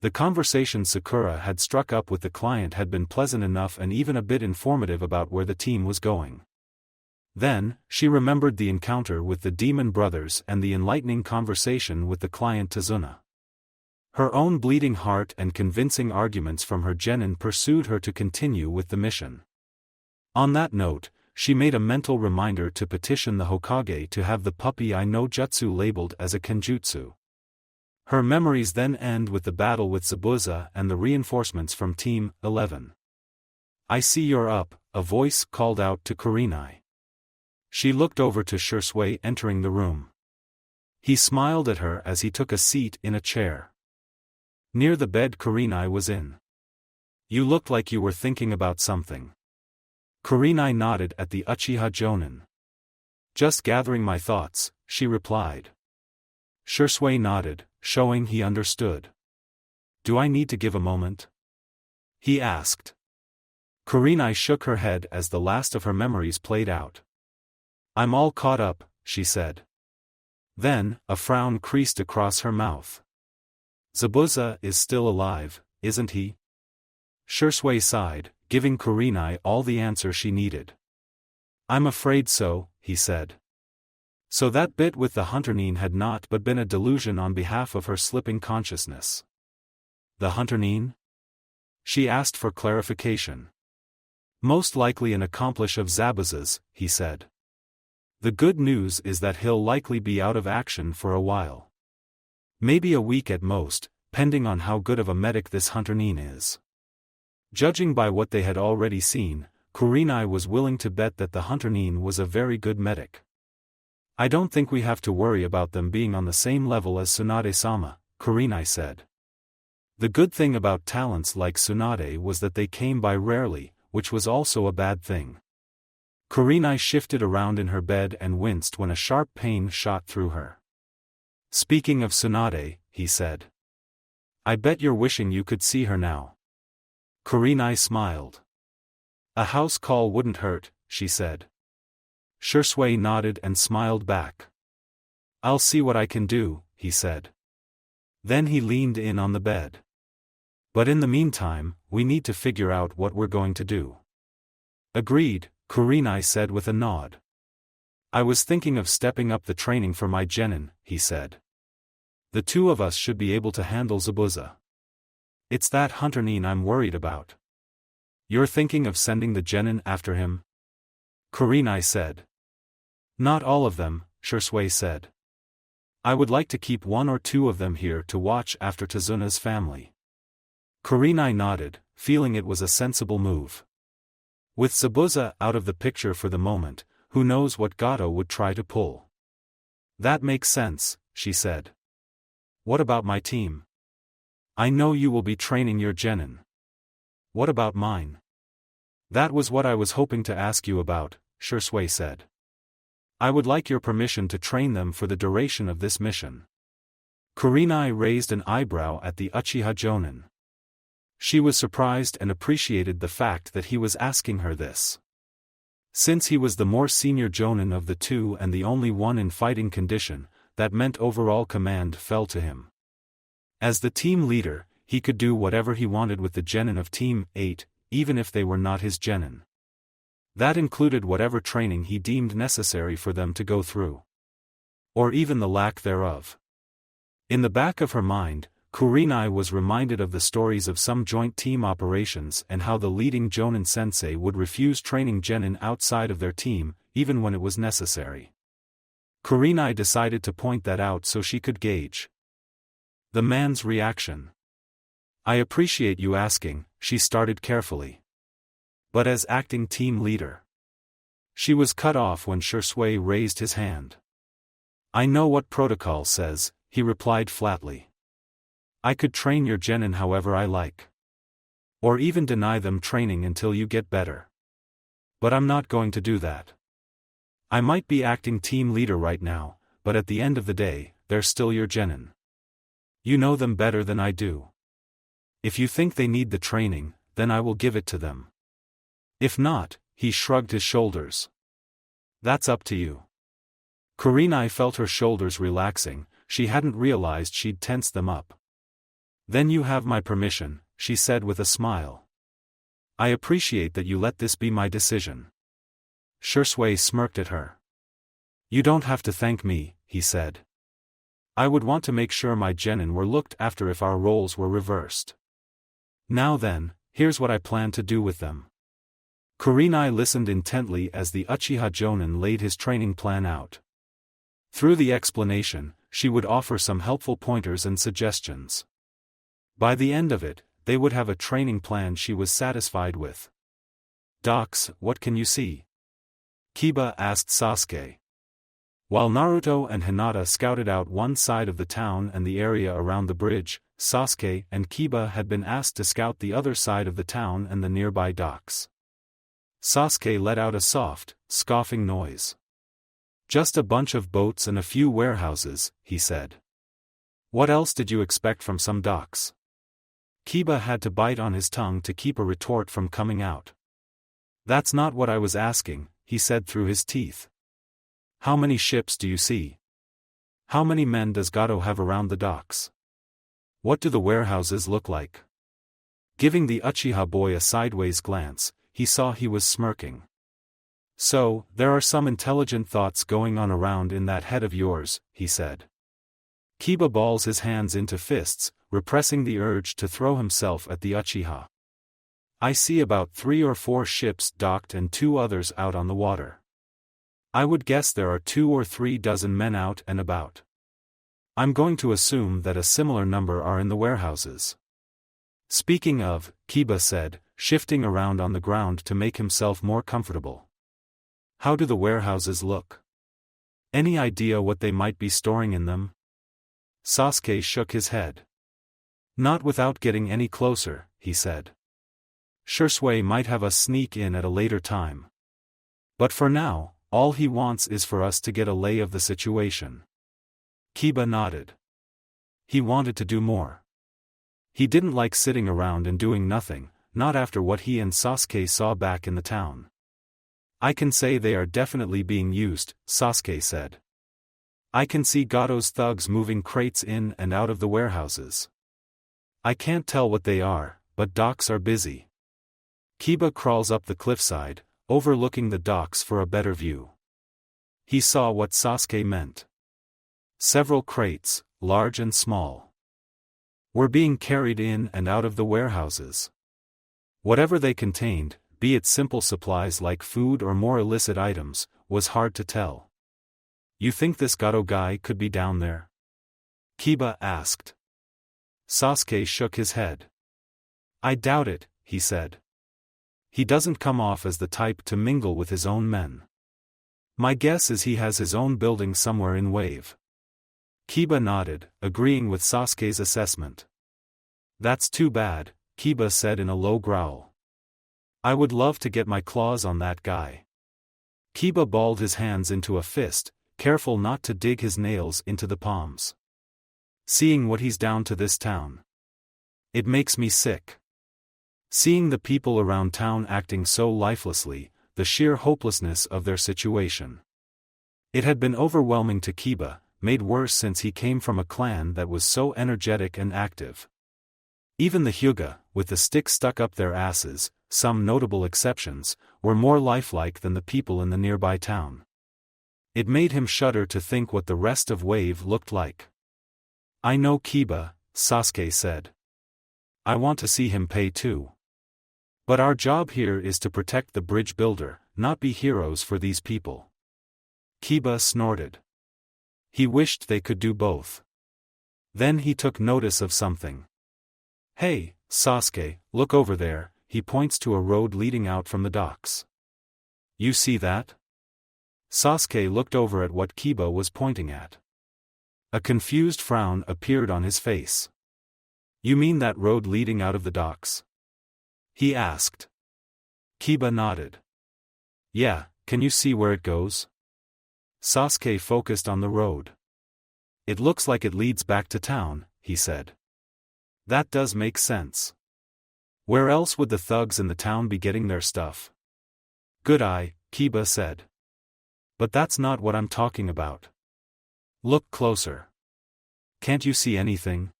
The conversation Sakura had struck up with the client had been pleasant enough and even a bit informative about where the team was going. Then, she remembered the encounter with the demon brothers and the enlightening conversation with the client Tazuna. Her own bleeding heart and convincing arguments from her genin pursued her to continue with the mission. On that note, she made a mental reminder to petition the Hokage to have the puppy I no jutsu labeled as a kenjutsu. Her memories then end with the battle with Zabuza and the reinforcements from Team 11. I see you're up, a voice called out to Kurenai. She looked over to Shisui entering the room. He smiled at her as he took a seat in a chair. Near the bed Kurenai was in. You looked like you were thinking about something. Kurenai nodded at the Uchiha Jonin. Just gathering my thoughts, she replied. Shisui nodded, showing he understood. Do I need to give a moment? He asked. Kurenai shook her head as the last of her memories played out. I'm all caught up, she said. Then, a frown creased across her mouth. Zabuza is still alive, isn't he? Shisui sighed, giving Kurenai all the answer she needed. I'm afraid so, he said. So that bit with the Hunternin had not but been a delusion on behalf of her slipping consciousness. The Hunternin? She asked for clarification. Most likely an accomplice of Zabuza's, he said. The good news is that he'll likely be out of action for a while. Maybe a week at most, pending on how good of a medic this Hunter-nin is. Judging by what they had already seen, Kurenai was willing to bet that the Hunter-nin was a very good medic. I don't think we have to worry about them being on the same level as Tsunade-sama, Kurenai said. The good thing about talents like Tsunade was that they came by rarely, which was also a bad thing. Kurenai shifted around in her bed and winced when a sharp pain shot through her. Speaking of Tsunade, he said. I bet you're wishing you could see her now. Kurenai smiled. A house call wouldn't hurt, she said. Shursui nodded and smiled back. I'll see what I can do, he said. Then he leaned in on the bed. But in the meantime, we need to figure out what we're going to do. Agreed, Kurenai said with a nod. I was thinking of stepping up the training for my genin, he said. The two of us should be able to handle Zabuza. It's that Hunter-nin I'm worried about. You're thinking of sending the genin after him? Kurenai said. Not all of them, Shursui said. I would like to keep one or two of them here to watch after Tazuna's family. Kurenai nodded, feeling it was a sensible move. With Zabuza out of the picture for the moment, who knows what Gato would try to pull. That makes sense, she said. What about my team? I know you will be training your genin. What about mine? That was what I was hoping to ask you about, Shursui said. I would like your permission to train them for the duration of this mission. Kurenai raised an eyebrow at the Uchiha Jonin. She was surprised and appreciated the fact that he was asking her this. Since he was the more senior Jonin of the two and the only one in fighting condition, that meant overall command fell to him. As the team leader, he could do whatever he wanted with the genin of Team 8, even if they were not his genin. That included whatever training he deemed necessary for them to go through. Or even the lack thereof. In the back of her mind, Kurenai was reminded of the stories of some joint team operations and how the leading Jonin sensei would refuse training genin outside of their team, even when it was necessary. Kurenai decided to point that out so she could gauge the man's reaction. I appreciate you asking, she started carefully. But as acting team leader. She was cut off when Shursui raised his hand. I know what protocol says, he replied flatly. I could train your genin however I like. Or even deny them training until you get better. But I'm not going to do that. I might be acting team leader right now, but at the end of the day, they're still your genin. You know them better than I do. If you think they need the training, then I will give it to them. If not, he shrugged his shoulders. That's up to you. Kurenai felt her shoulders relaxing, she hadn't realized she'd tensed them up. Then you have my permission, she said with a smile. I appreciate that you let this be my decision. Shursui smirked at her. You don't have to thank me, he said. I would want to make sure my genin were looked after if our roles were reversed. Now then, here's what I plan to do with them. Kurenai listened intently as the Uchiha Jonin laid his training plan out. Through the explanation, she would offer some helpful pointers and suggestions. By the end of it, they would have a training plan she was satisfied with. Docs, what can you see? Kiba asked Sasuke. While Naruto and Hinata scouted out one side of the town and the area around the bridge, Sasuke and Kiba had been asked to scout the other side of the town and the nearby docks. Sasuke let out a soft, scoffing noise. Just a bunch of boats and a few warehouses, he said. What else did you expect from some docks? Kiba had to bite on his tongue to keep a retort from coming out. That's not what I was asking, he said through his teeth. How many ships do you see? How many men does Gato have around the docks? What do the warehouses look like? Giving the Uchiha boy a sideways glance, he saw he was smirking. So, there are some intelligent thoughts going on around in that head of yours, he said. Kiba balls his hands into fists, repressing the urge to throw himself at the Uchiha. I see about 3 or 4 ships docked and 2 others out on the water. I would guess there are 2 or 3 dozen men out and about. I'm going to assume that a similar number are in the warehouses. Speaking of, Kiba said, shifting around on the ground to make himself more comfortable. How do the warehouses look? Any idea what they might be storing in them? Sasuke shook his head. Not without getting any closer, he said. Shursui might have us sneak in at a later time. But for now, all he wants is for us to get a lay of the situation. Kiba nodded. He wanted to do more. He didn't like sitting around and doing nothing, not after what he and Sasuke saw back in the town. I can say they are definitely being used, Sasuke said. I can see Gato's thugs moving crates in and out of the warehouses. I can't tell what they are, but docks are busy. Kiba crawls up the cliffside, overlooking the docks for a better view. He saw what Sasuke meant. Several crates, large and small, were being carried in and out of the warehouses. Whatever they contained, be it simple supplies like food or more illicit items, was hard to tell. You think this Gato guy could be down there? Kiba asked. Sasuke shook his head. I doubt it, he said. He doesn't come off as the type to mingle with his own men. My guess is he has his own building somewhere in Wave. Kiba nodded, agreeing with Sasuke's assessment. That's too bad, Kiba said in a low growl. I would love to get my claws on that guy. Kiba balled his hands into a fist, careful not to dig his nails into the palms. Seeing what he's down to this town. It makes me sick. Seeing the people around town acting so lifelessly, the sheer hopelessness of their situation. It had been overwhelming to Kiba, made worse since he came from a clan that was so energetic and active. Even the Hyuga, with the sticks stuck up their asses, some notable exceptions, were more lifelike than the people in the nearby town. It made him shudder to think what the rest of Wave looked like. I know Kiba, Sasuke said. I want to see him pay too. But our job here is to protect the bridge builder, not be heroes for these people. Kiba snorted. He wished they could do both. Then he took notice of something. Hey, Sasuke, look over there, he points to a road leading out from the docks. You see that? Sasuke looked over at what Kiba was pointing at. A confused frown appeared on his face. You mean that road leading out of the docks? He asked. Kiba nodded. Yeah, can you see where it goes? Sasuke focused on the road. It looks like it leads back to town, he said. That does make sense. Where else would the thugs in the town be getting their stuff? Good eye, Kiba said. But that's not what I'm talking about. Look closer. Can't you see anything?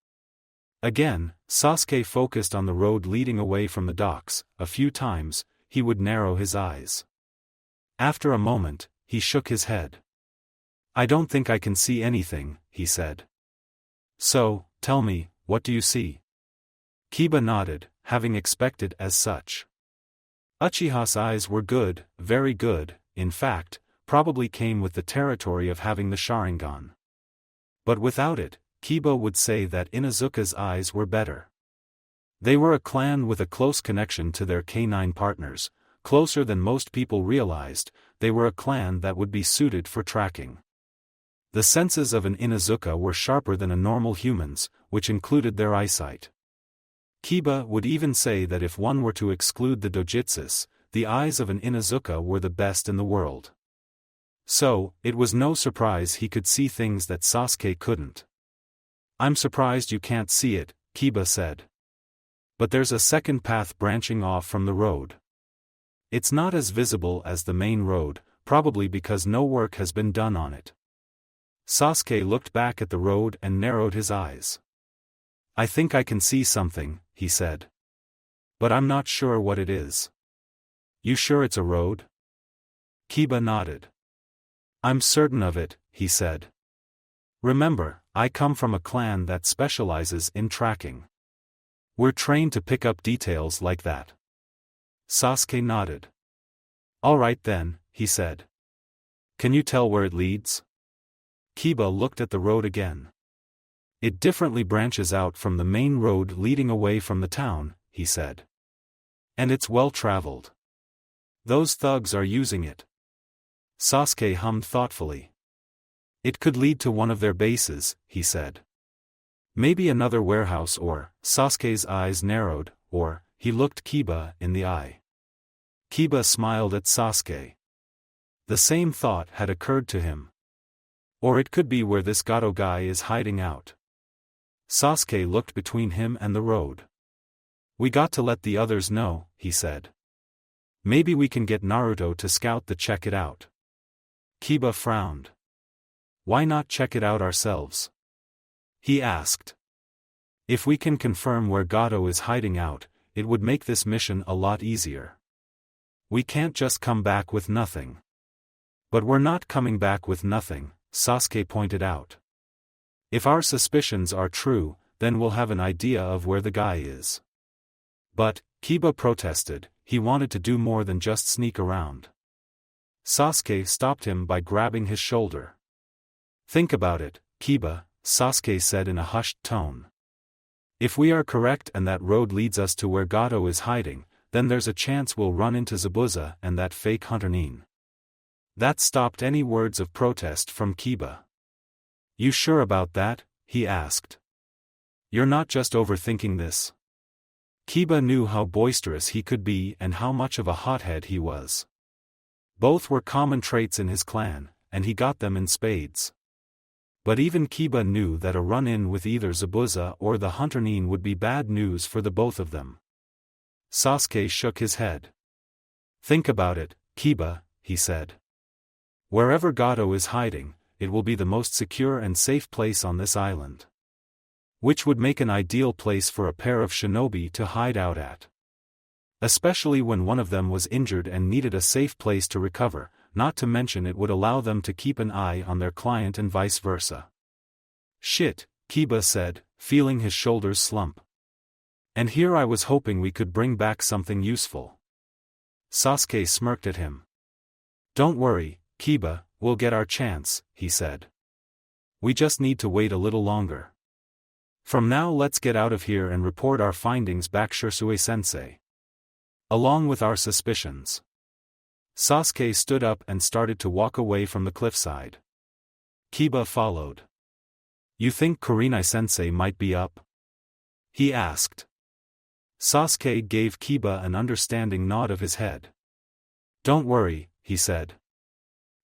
Again, Sasuke focused on the road leading away from the docks. A few times, he would narrow his eyes. After a moment, he shook his head. I don't think I can see anything, he said. So, tell me, what do you see? Kiba nodded, having expected as such. Uchiha's eyes were good, very good, in fact, probably came with the territory of having the Sharingan. But without it, Kiba would say that Inuzuka's eyes were better. They were a clan with a close connection to their canine partners, closer than most people realized. They were a clan that would be suited for tracking. The senses of an Inuzuka were sharper than a normal human's, which included their eyesight. Kiba would even say that if one were to exclude the dojutsus, the eyes of an Inuzuka were the best in the world. So, it was no surprise he could see things that Sasuke couldn't. I'm surprised you can't see it, Kiba said. But there's a second path branching off from the road. It's not as visible as the main road, probably because no work has been done on it. Sasuke looked back at the road and narrowed his eyes. I think I can see something, he said. But I'm not sure what it is. You sure it's a road? Kiba nodded. I'm certain of it, he said. Remember, I come from a clan that specializes in tracking. We're trained to pick up details like that. Sasuke nodded. All right then, he said. Can you tell where it leads? Kiba looked at the road again. It differently branches out from the main road leading away from the town, he said. And it's well traveled. Those thugs are using it. Sasuke hummed thoughtfully. It could lead to one of their bases, he said. Maybe another warehouse or, Sasuke's eyes narrowed, or, he looked Kiba in the eye. Kiba smiled at Sasuke. The same thought had occurred to him. Or it could be where this Gato guy is hiding out. Sasuke looked between him and the road. We got to let the others know, he said. Maybe we can get Naruto to scout to check it out. Kiba frowned. Why not check it out ourselves? He asked. If we can confirm where Gato is hiding out, it would make this mission a lot easier. We can't just come back with nothing. But we're not coming back with nothing, Sasuke pointed out. If our suspicions are true, then we'll have an idea of where the guy is. But, Kiba protested, he wanted to do more than just sneak around. Sasuke stopped him by grabbing his shoulder. Think about it, Kiba, Sasuke said in a hushed tone. If we are correct and that road leads us to where Gato is hiding, then there's a chance we'll run into Zabuza and that fake Hunter Nin. That stopped any words of protest from Kiba. You sure about that? He asked. You're not just overthinking this. Kiba knew how boisterous he could be and how much of a hothead he was. Both were common traits in his clan, and he got them in spades. But even Kiba knew that a run-in with either Zabuza or the Hunter Nin would be bad news for the both of them. Sasuke shook his head. Think about it, Kiba, he said. Wherever Gato is hiding, it will be the most secure and safe place on this island. Which would make an ideal place for a pair of shinobi to hide out at. Especially when one of them was injured and needed a safe place to recover, not to mention it would allow them to keep an eye on their client and vice versa. Shit, Kiba said, feeling his shoulders slump. And here I was hoping we could bring back something useful. Sasuke smirked at him. Don't worry, Kiba, we'll get our chance, he said. We just need to wait a little longer. From now let's get out of here and report our findings back Shisui-sensei. Along with our suspicions. Sasuke stood up and started to walk away from the cliffside. Kiba followed. You think Kurenai-sensei might be up? He asked. Sasuke gave Kiba an understanding nod of his head. Don't worry, he said.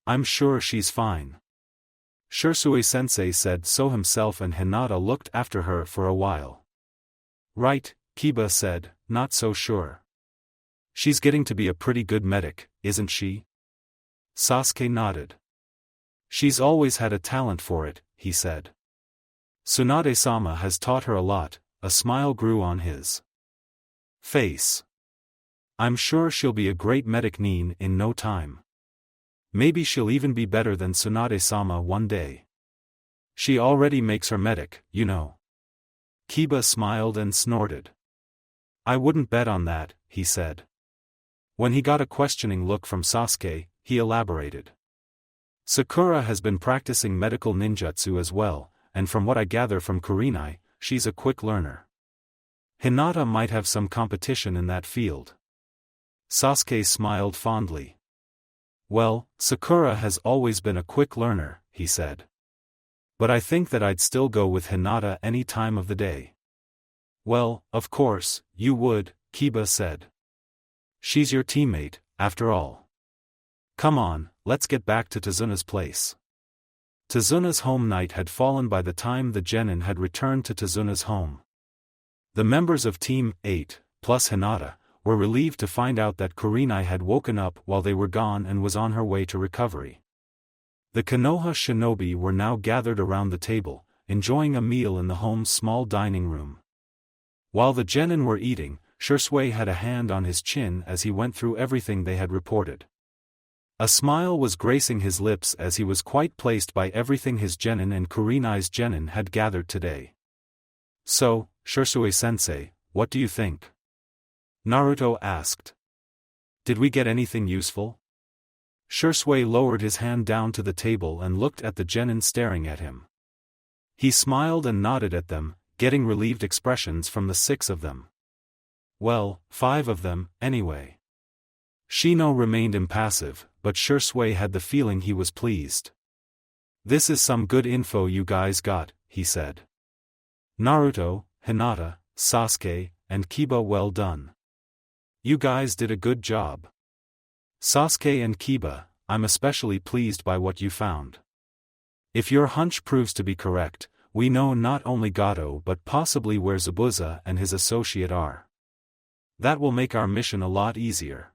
I'm sure she's fine. Shisui-sensei said so himself, and Hinata looked after her for a while. Right, Kiba said, not so sure. She's getting to be a pretty good medic, isn't she? Sasuke nodded. She's always had a talent for it, he said. Tsunade-sama has taught her a lot. A smile grew on his face. I'm sure she'll be a great medic Nin in no time. Maybe she'll even be better than Tsunade-sama one day. She already makes her medic, you know. Kiba smiled and snorted. I wouldn't bet on that, he said. When he got a questioning look from Sasuke, he elaborated. Sakura has been practicing medical ninjutsu as well, and from what I gather from Kurenai, she's a quick learner. Hinata might have some competition in that field. Sasuke smiled fondly. Well, Sakura has always been a quick learner, he said. But I think that I'd still go with Hinata any time of the day. Well, of course, you would, Kiba said. She's your teammate, after all. Come on, let's get back to Tazuna's place. Tazuna's home night had fallen by the time the genin had returned to Tazuna's home. The members of Team 8, plus Hinata, were relieved to find out that Kurenai had woken up while they were gone and was on her way to recovery. The Konoha shinobi were now gathered around the table, enjoying a meal in the home's small dining room. While the genin were eating, Shisui had a hand on his chin as he went through everything they had reported. A smile was gracing his lips as he was quite pleased by everything his genin and Kurenai's genin had gathered today. So, Shisui-sensei, what do you think? Naruto asked. Did we get anything useful? Shursui lowered his hand down to the table and looked at the genin staring at him. He smiled and nodded at them, getting relieved expressions from the 6 of them. Well, 5 of them, anyway. Shino remained impassive, but Shursui had the feeling he was pleased. This is some good info you guys got, he said. Naruto, Hinata, Sasuke, and Kiba, well done. You guys did a good job. Sasuke and Kiba, I'm especially pleased by what you found. If your hunch proves to be correct, we know not only Gato but possibly where Zabuza and his associate are. That will make our mission a lot easier.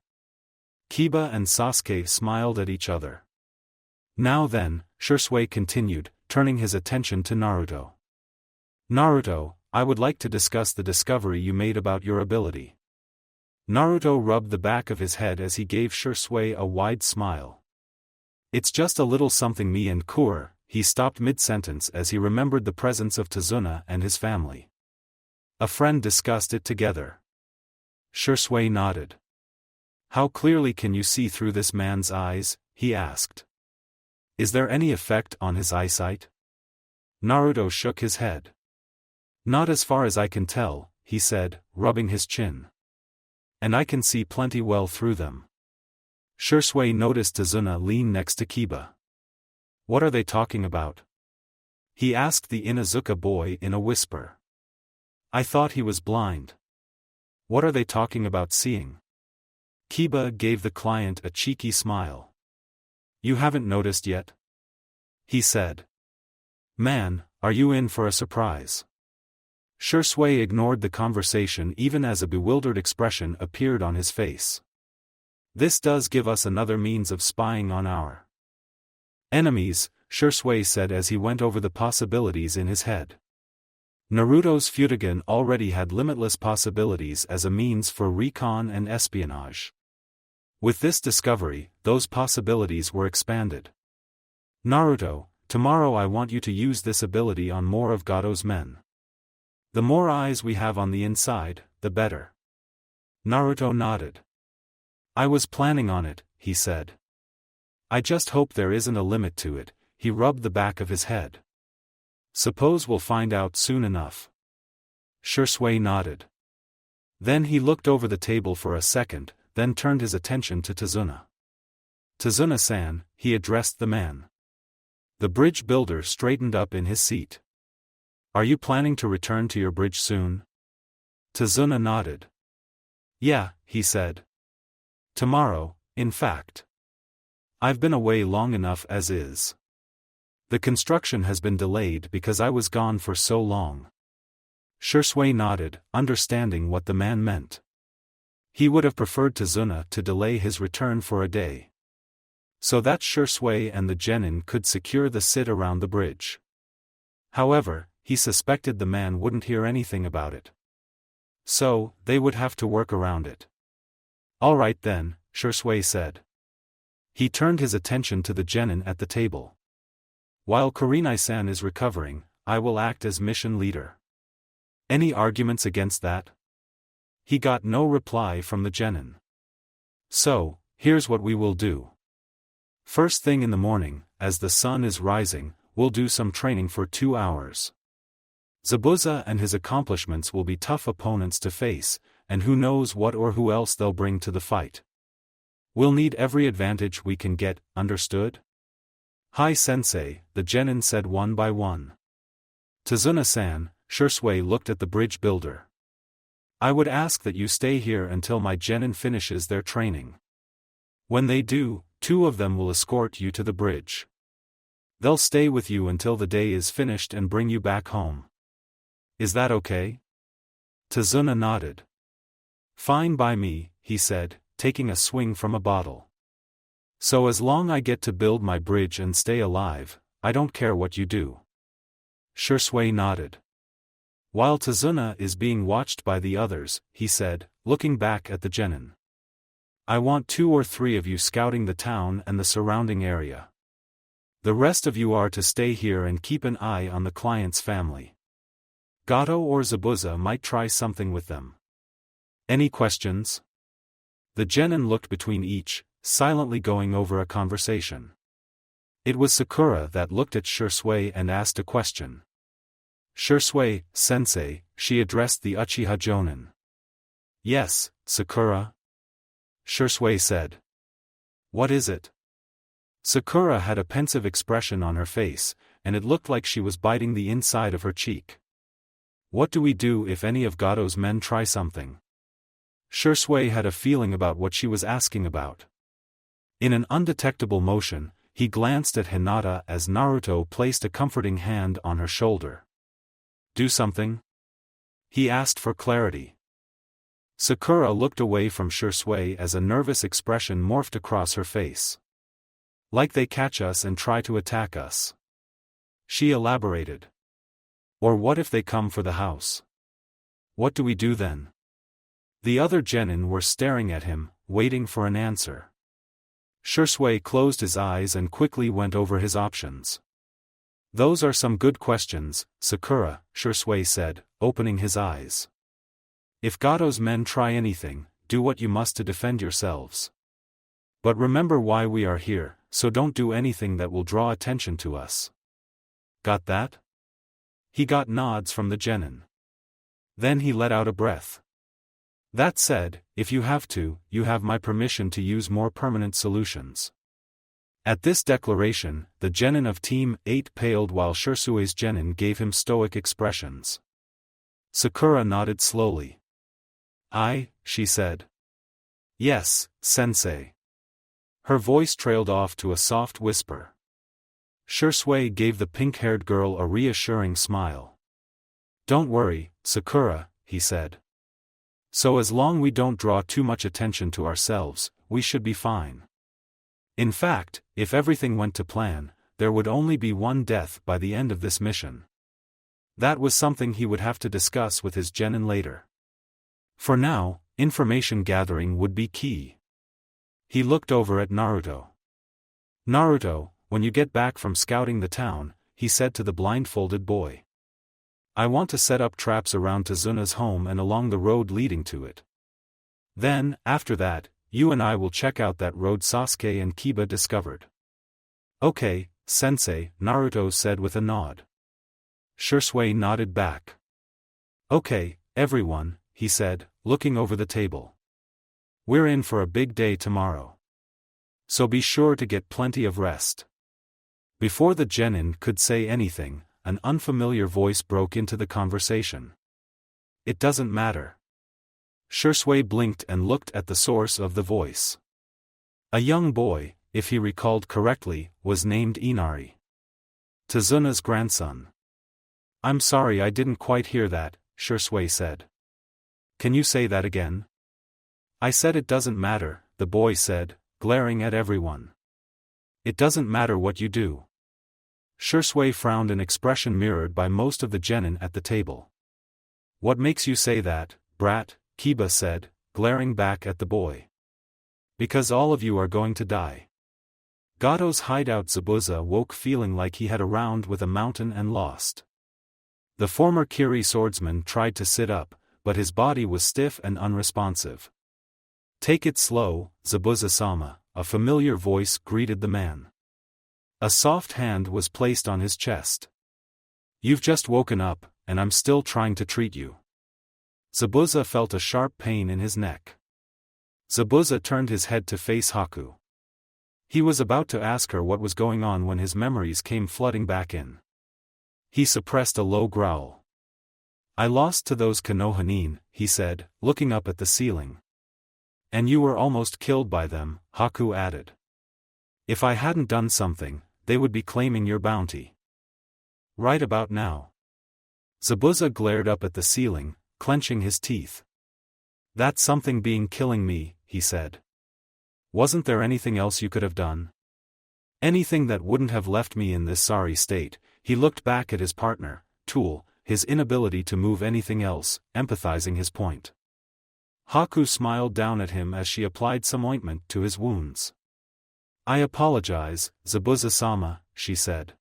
Kiba and Sasuke smiled at each other. Now then, Shursui continued, turning his attention to Naruto. Naruto, I would like to discuss the discovery you made about your ability. Naruto rubbed the back of his head as he gave Shursui a wide smile. It's just a little something me and Kur. He stopped mid-sentence as he remembered the presence of Tazuna and his family. A friend discussed it together. Shursui nodded. How clearly can you see through this man's eyes? He asked. Is there any effect on his eyesight? Naruto shook his head. Not as far as I can tell, he said, rubbing his chin. And I can see plenty well through them. Shursui noticed Tazuna lean next to Kiba. What are they talking about? He asked the Inuzuka boy in a whisper. I thought he was blind. What are they talking about seeing? Kiba gave the client a cheeky smile. You haven't noticed yet? He said. Man, are you in for a surprise? Shursui ignored the conversation even as a bewildered expression appeared on his face. This does give us another means of spying on our enemies, Shursui said as he went over the possibilities in his head. Naruto's Futogen already had limitless possibilities as a means for recon and espionage. With this discovery, those possibilities were expanded. Naruto, tomorrow I want you to use this ability on more of Gato's men. The more eyes we have on the inside, the better. Naruto nodded. I was planning on it, he said. I just hope there isn't a limit to it. He rubbed the back of his head. Suppose we'll find out soon enough. Shursui nodded. Then he looked over the table for a second, then turned his attention to Tazuna. Tazuna-san, he addressed the man. The bridge builder straightened up in his seat. Are you planning to return to your bridge soon? Tazuna nodded. Yeah, he said. Tomorrow, in fact. I've been away long enough as is. The construction has been delayed because I was gone for so long. Shursui nodded, understanding what the man meant. He would have preferred Tazuna to delay his return for a day. So that Shursui and the genin could secure the sit around the bridge. However, he suspected the man wouldn't hear anything about it. So, they would have to work around it. All right then, Shursui said. He turned his attention to the genin at the table. While Kurenai-san is recovering, I will act as mission leader. Any arguments against that? He got no reply from the genin. So, here's what we will do. First thing in the morning, as the sun is rising, we'll do some training for 2 hours. Zabuza and his accomplishments will be tough opponents to face, and who knows what or who else they'll bring to the fight. We'll need every advantage we can get, understood? Hi sensei, the genin said one by one. Tazuna-san, Shursui looked at the bridge builder. I would ask that you stay here until my genin finishes their training. When they do, 2 of them will escort you to the bridge. They'll stay with you until the day is finished and bring you back home. Is that okay? Tazuna nodded. Fine by me, he said, taking a swing from a bottle. So as long as I get to build my bridge and stay alive, I don't care what you do. Shursui nodded. While Tazuna is being watched by the others, he said, looking back at the genin. I want 2 or 3 of you scouting the town and the surrounding area. The rest of you are to stay here and keep an eye on the client's family. Gato or Zabuza might try something with them. Any questions? The genin looked between each, silently going over a conversation. It was Sakura that looked at Shisui and asked a question. Shisui, sensei, she addressed the Uchiha Jonin. Yes, Sakura? Shisui said. What is it? Sakura had a pensive expression on her face, and it looked like she was biting the inside of her cheek. What do we do if any of Gato's men try something? Shisui had a feeling about what she was asking about. In an undetectable motion, he glanced at Hinata as Naruto placed a comforting hand on her shoulder. Do something? He asked for clarity. Sakura looked away from Shisui as a nervous expression morphed across her face. Like they catch us and try to attack us. She elaborated. Or what if they come for the house? What do we do then? The other genin were staring at him, waiting for an answer. Shisui closed his eyes and quickly went over his options. Those are some good questions, Sakura, Shisui said, opening his eyes. If Gato's men try anything, do what you must to defend yourselves. But remember why we are here, so don't do anything that will draw attention to us. Got that? He got nods from the genin. Then he let out a breath. That said, if you have to, you have my permission to use more permanent solutions. At this declaration, the genin of Team 8 paled while Shisui's genin gave him stoic expressions. Sakura nodded slowly. She said. Yes, sensei. Her voice trailed off to a soft whisper. Shisui gave the pink-haired girl a reassuring smile. Don't worry, Sakura, he said. So as long we don't draw too much attention to ourselves, we should be fine. In fact, if everything went to plan, there would only be one death by the end of this mission. That was something he would have to discuss with his genin later. For now, information gathering would be key. He looked over at Naruto. Naruto, when you get back from scouting the town, he said to the blindfolded boy. I want to set up traps around Tazuna's home and along the road leading to it. Then, after that, you and I will check out that road Sasuke and Kiba discovered. Okay, sensei, Naruto said with a nod. Shisui nodded back. Okay, everyone, he said, looking over the table. We're in for a big day tomorrow. So be sure to get plenty of rest. Before the genin could say anything, an unfamiliar voice broke into the conversation. It doesn't matter. Shisui blinked and looked at the source of the voice. A young boy, if he recalled correctly, was named Inari. Tazuna's grandson. I'm sorry I didn't quite hear that, Shisui said. Can you say that again? I said it doesn't matter, the boy said, glaring at everyone. It doesn't matter what you do. Shisui frowned, an expression mirrored by most of the genin at the table. What makes you say that, brat? Kiba said, glaring back at the boy. Because all of you are going to die. Gato's hideout Zabuza woke feeling like he had a round with a mountain and lost. The former Kiri swordsman tried to sit up, but his body was stiff and unresponsive. Take it slow, Zabuza-sama, a familiar voice greeted the man. A soft hand was placed on his chest. You've just woken up, and I'm still trying to treat you. Zabuza felt a sharp pain in his neck. Zabuza turned his head to face Haku. He was about to ask her what was going on when his memories came flooding back in. He suppressed a low growl. I lost to those Konohanin, he said, looking up at the ceiling. And you were almost killed by them, Haku added. If I hadn't done something, they would be claiming your bounty. Right about now. Zabuza glared up at the ceiling, clenching his teeth. That something being killing me, he said. Wasn't there anything else you could have done? Anything that wouldn't have left me in this sorry state? He looked back at his partner, Tool, his inability to move anything else, empathizing his point. Haku smiled down at him as she applied some ointment to his wounds. I apologize, Zabuza-sama, she said.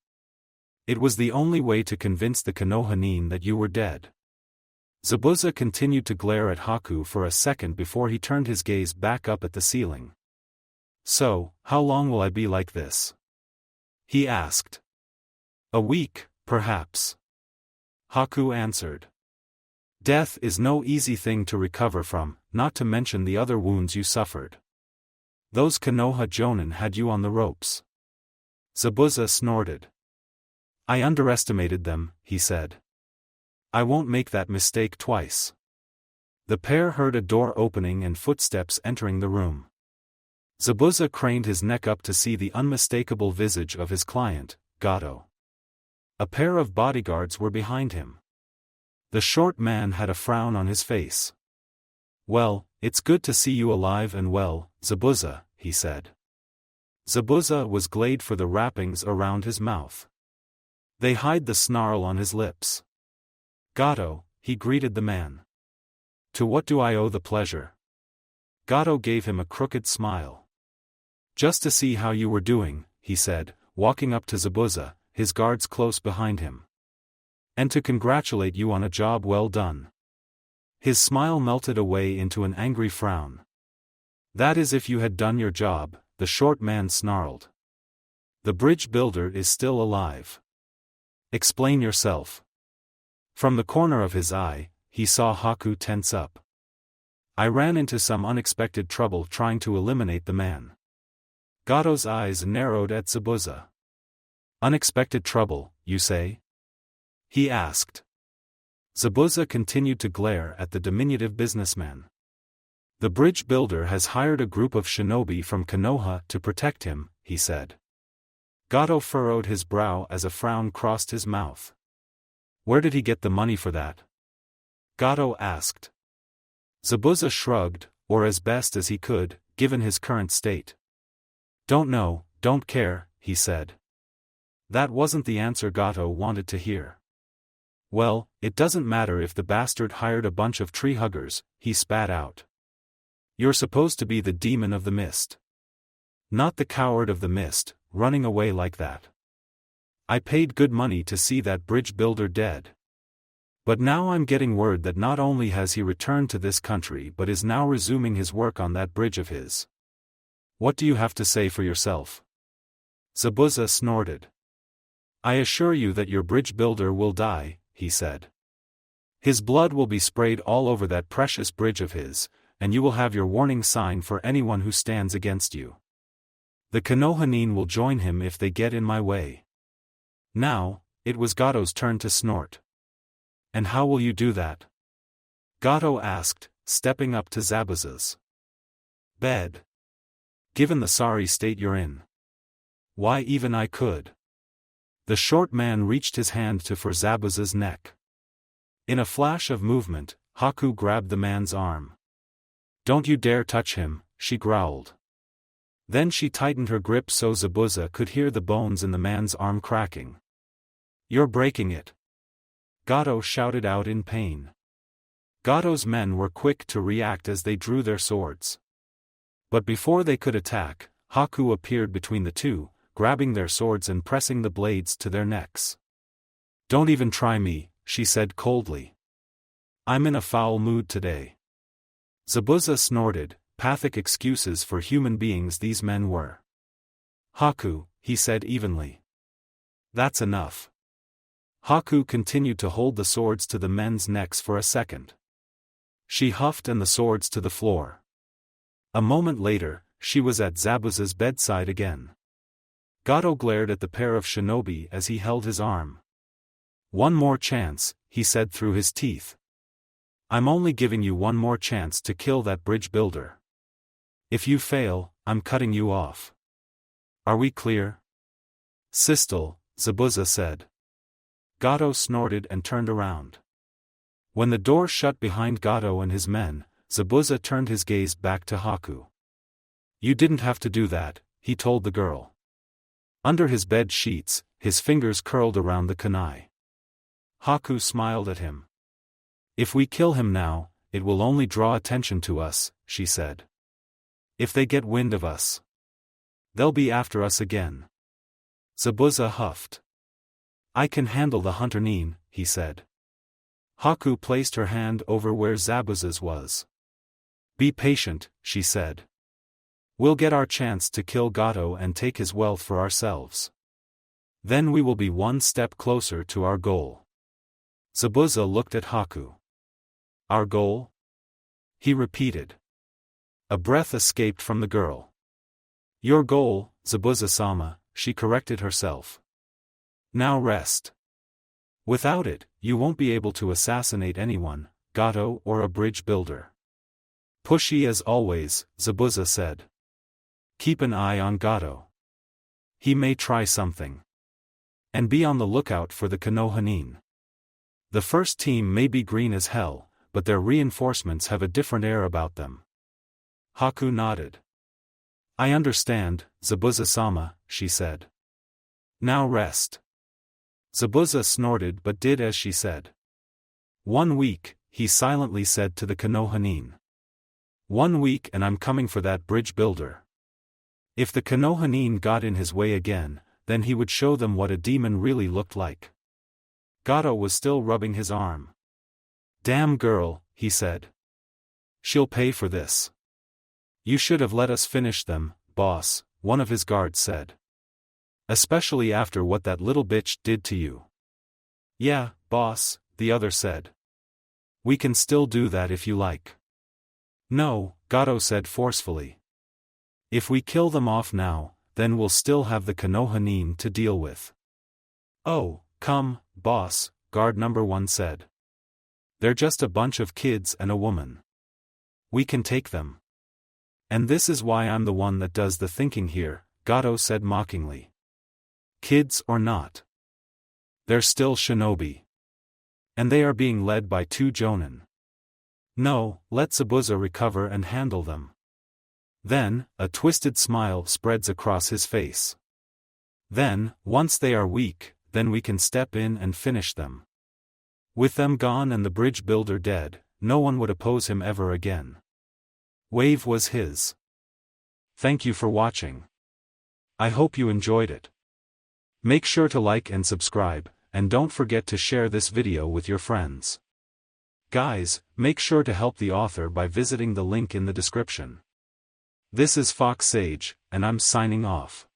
It was the only way to convince the Konohanin that you were dead. Zabuza continued to glare at Haku for a second before he turned his gaze back up at the ceiling. "So, how long will I be like this?" he asked. "A week, perhaps," Haku answered. "Death is no easy thing to recover from, not to mention the other wounds you suffered. Those Konoha Jonin had you on the ropes." Zabuza snorted. "I underestimated them," he said. "I won't make that mistake twice." The pair heard a door opening and footsteps entering the room. Zabuza craned his neck up to see the unmistakable visage of his client, Gato. A pair of bodyguards were behind him. The short man had a frown on his face. "Well, it's good to see you alive and well, Zabuza," he said. Zabuza was glad for the wrappings around his mouth. They hide the snarl on his lips. "Gato," he greeted the man. "To what do I owe the pleasure?" Gato gave him a crooked smile. "Just to see how you were doing," he said, walking up to Zabuza, his guards close behind him. "And to congratulate you on a job well done." His smile melted away into an angry frown. "That is if you had done your job," the short man snarled. "The bridge builder is still alive. Explain yourself." From the corner of his eye, he saw Haku tense up. "I ran into some unexpected trouble trying to eliminate the man." Gato's eyes narrowed at Zabuza. "Unexpected trouble, you say?" he asked. Zabuza continued to glare at the diminutive businessman. "The bridge builder has hired a group of shinobi from Konoha to protect him," he said. Gato furrowed his brow as a frown crossed his mouth. "Where did he get the money for that?" Gato asked. Zabuza shrugged, or as best as he could, given his current state. "Don't know, don't care," he said. That wasn't the answer Gato wanted to hear. "Well, it doesn't matter if the bastard hired a bunch of tree huggers," he spat out. "You're supposed to be the demon of the mist. Not the coward of the mist, running away like that. I paid good money to see that bridge builder dead. But now I'm getting word that not only has he returned to this country but is now resuming his work on that bridge of his. What do you have to say for yourself?" Zabuza snorted. "I assure you that your bridge builder will die," he said. "His blood will be sprayed all over that precious bridge of his, and you will have your warning sign for anyone who stands against you. The Konohanin will join him if they get in my way." Now, it was Gato's turn to snort. "And how will you do that?" Gato asked, stepping up to Zabuza's bed. "Given the sorry state you're in. Why even I could." The short man reached his hand for Zabuza's neck. In a flash of movement, Haku grabbed the man's arm. "Don't you dare touch him," she growled. Then she tightened her grip so Zabuza could hear the bones in the man's arm cracking. "You're breaking it!" Gato shouted out in pain. Gato's men were quick to react as they drew their swords. But before they could attack, Haku appeared between the two, grabbing their swords and pressing the blades to their necks. "Don't even try me," she said coldly. "I'm in a foul mood today." Zabuza snorted, pathic excuses for human beings these men were. "Haku," he said evenly. "That's enough." Haku continued to hold the swords to the men's necks for a second. She huffed and the swords to the floor. A moment later, she was at Zabuza's bedside again. Gato glared at the pair of shinobi as he held his arm. "One more chance," he said through his teeth. "I'm only giving you one more chance to kill that bridge builder. If you fail, I'm cutting you off. Are we clear?" "Systole," Zabuza said. Gato snorted and turned around. When the door shut behind Gato and his men, Zabuza turned his gaze back to Haku. "You didn't have to do that," he told the girl. Under his bed sheets, his fingers curled around the kunai. Haku smiled at him. "If we kill him now, it will only draw attention to us," she said. "If they get wind of us, they'll be after us again." Zabuza huffed. "I can handle the hunter Nin," he said. Haku placed her hand over where Zabuza's was. Be patient, she said. We'll get our chance to kill Gato and take his wealth for ourselves. Then we will be one step closer to our goal. Zabuza looked at Haku. Our goal? He repeated. A breath escaped from the girl. Your goal, Zabuza-sama, she corrected herself. Now rest. Without it, you won't be able to assassinate anyone, Gato or a bridge builder. Pushy as always, Zabuza said. Keep an eye on Gato. He may try something. And be on the lookout for the Konohanin. The first team may be green as hell, but their reinforcements have a different air about them. Haku nodded. I understand, Zabuza-sama, she said. Now rest. Zabuza snorted but did as she said. 1 week, he silently said to the Konohanin. 1 week and I'm coming for that bridge builder. If the Konohanin got in his way again, then he would show them what a demon really looked like. Gato was still rubbing his arm. Damn girl, he said. She'll pay for this. You should have let us finish them, boss, one of his guards said. Especially after what that little bitch did to you. Yeah, boss, the other said. We can still do that if you like. No, Gato said forcefully. If we kill them off now, then we'll still have the Konohanin to deal with. Oh, come, boss, guard number 1 said. They're just a bunch of kids and a woman. We can take them. And this is why I'm the one that does the thinking here, Gato said mockingly. Kids or not. They're still shinobi. And they are being led by 2 jonin. No, let Zabuza recover and handle them. Then, a twisted smile spreads across his face. Then, once they are weak, then we can step in and finish them. With them gone and the bridge builder dead, no one would oppose him ever again. Wave was his. Thank you for watching. I hope you enjoyed it. Make sure to like and subscribe, and don't forget to share this video with your friends. Guys, make sure to help the author by visiting the link in the description. This is Fox Sage, and I'm signing off.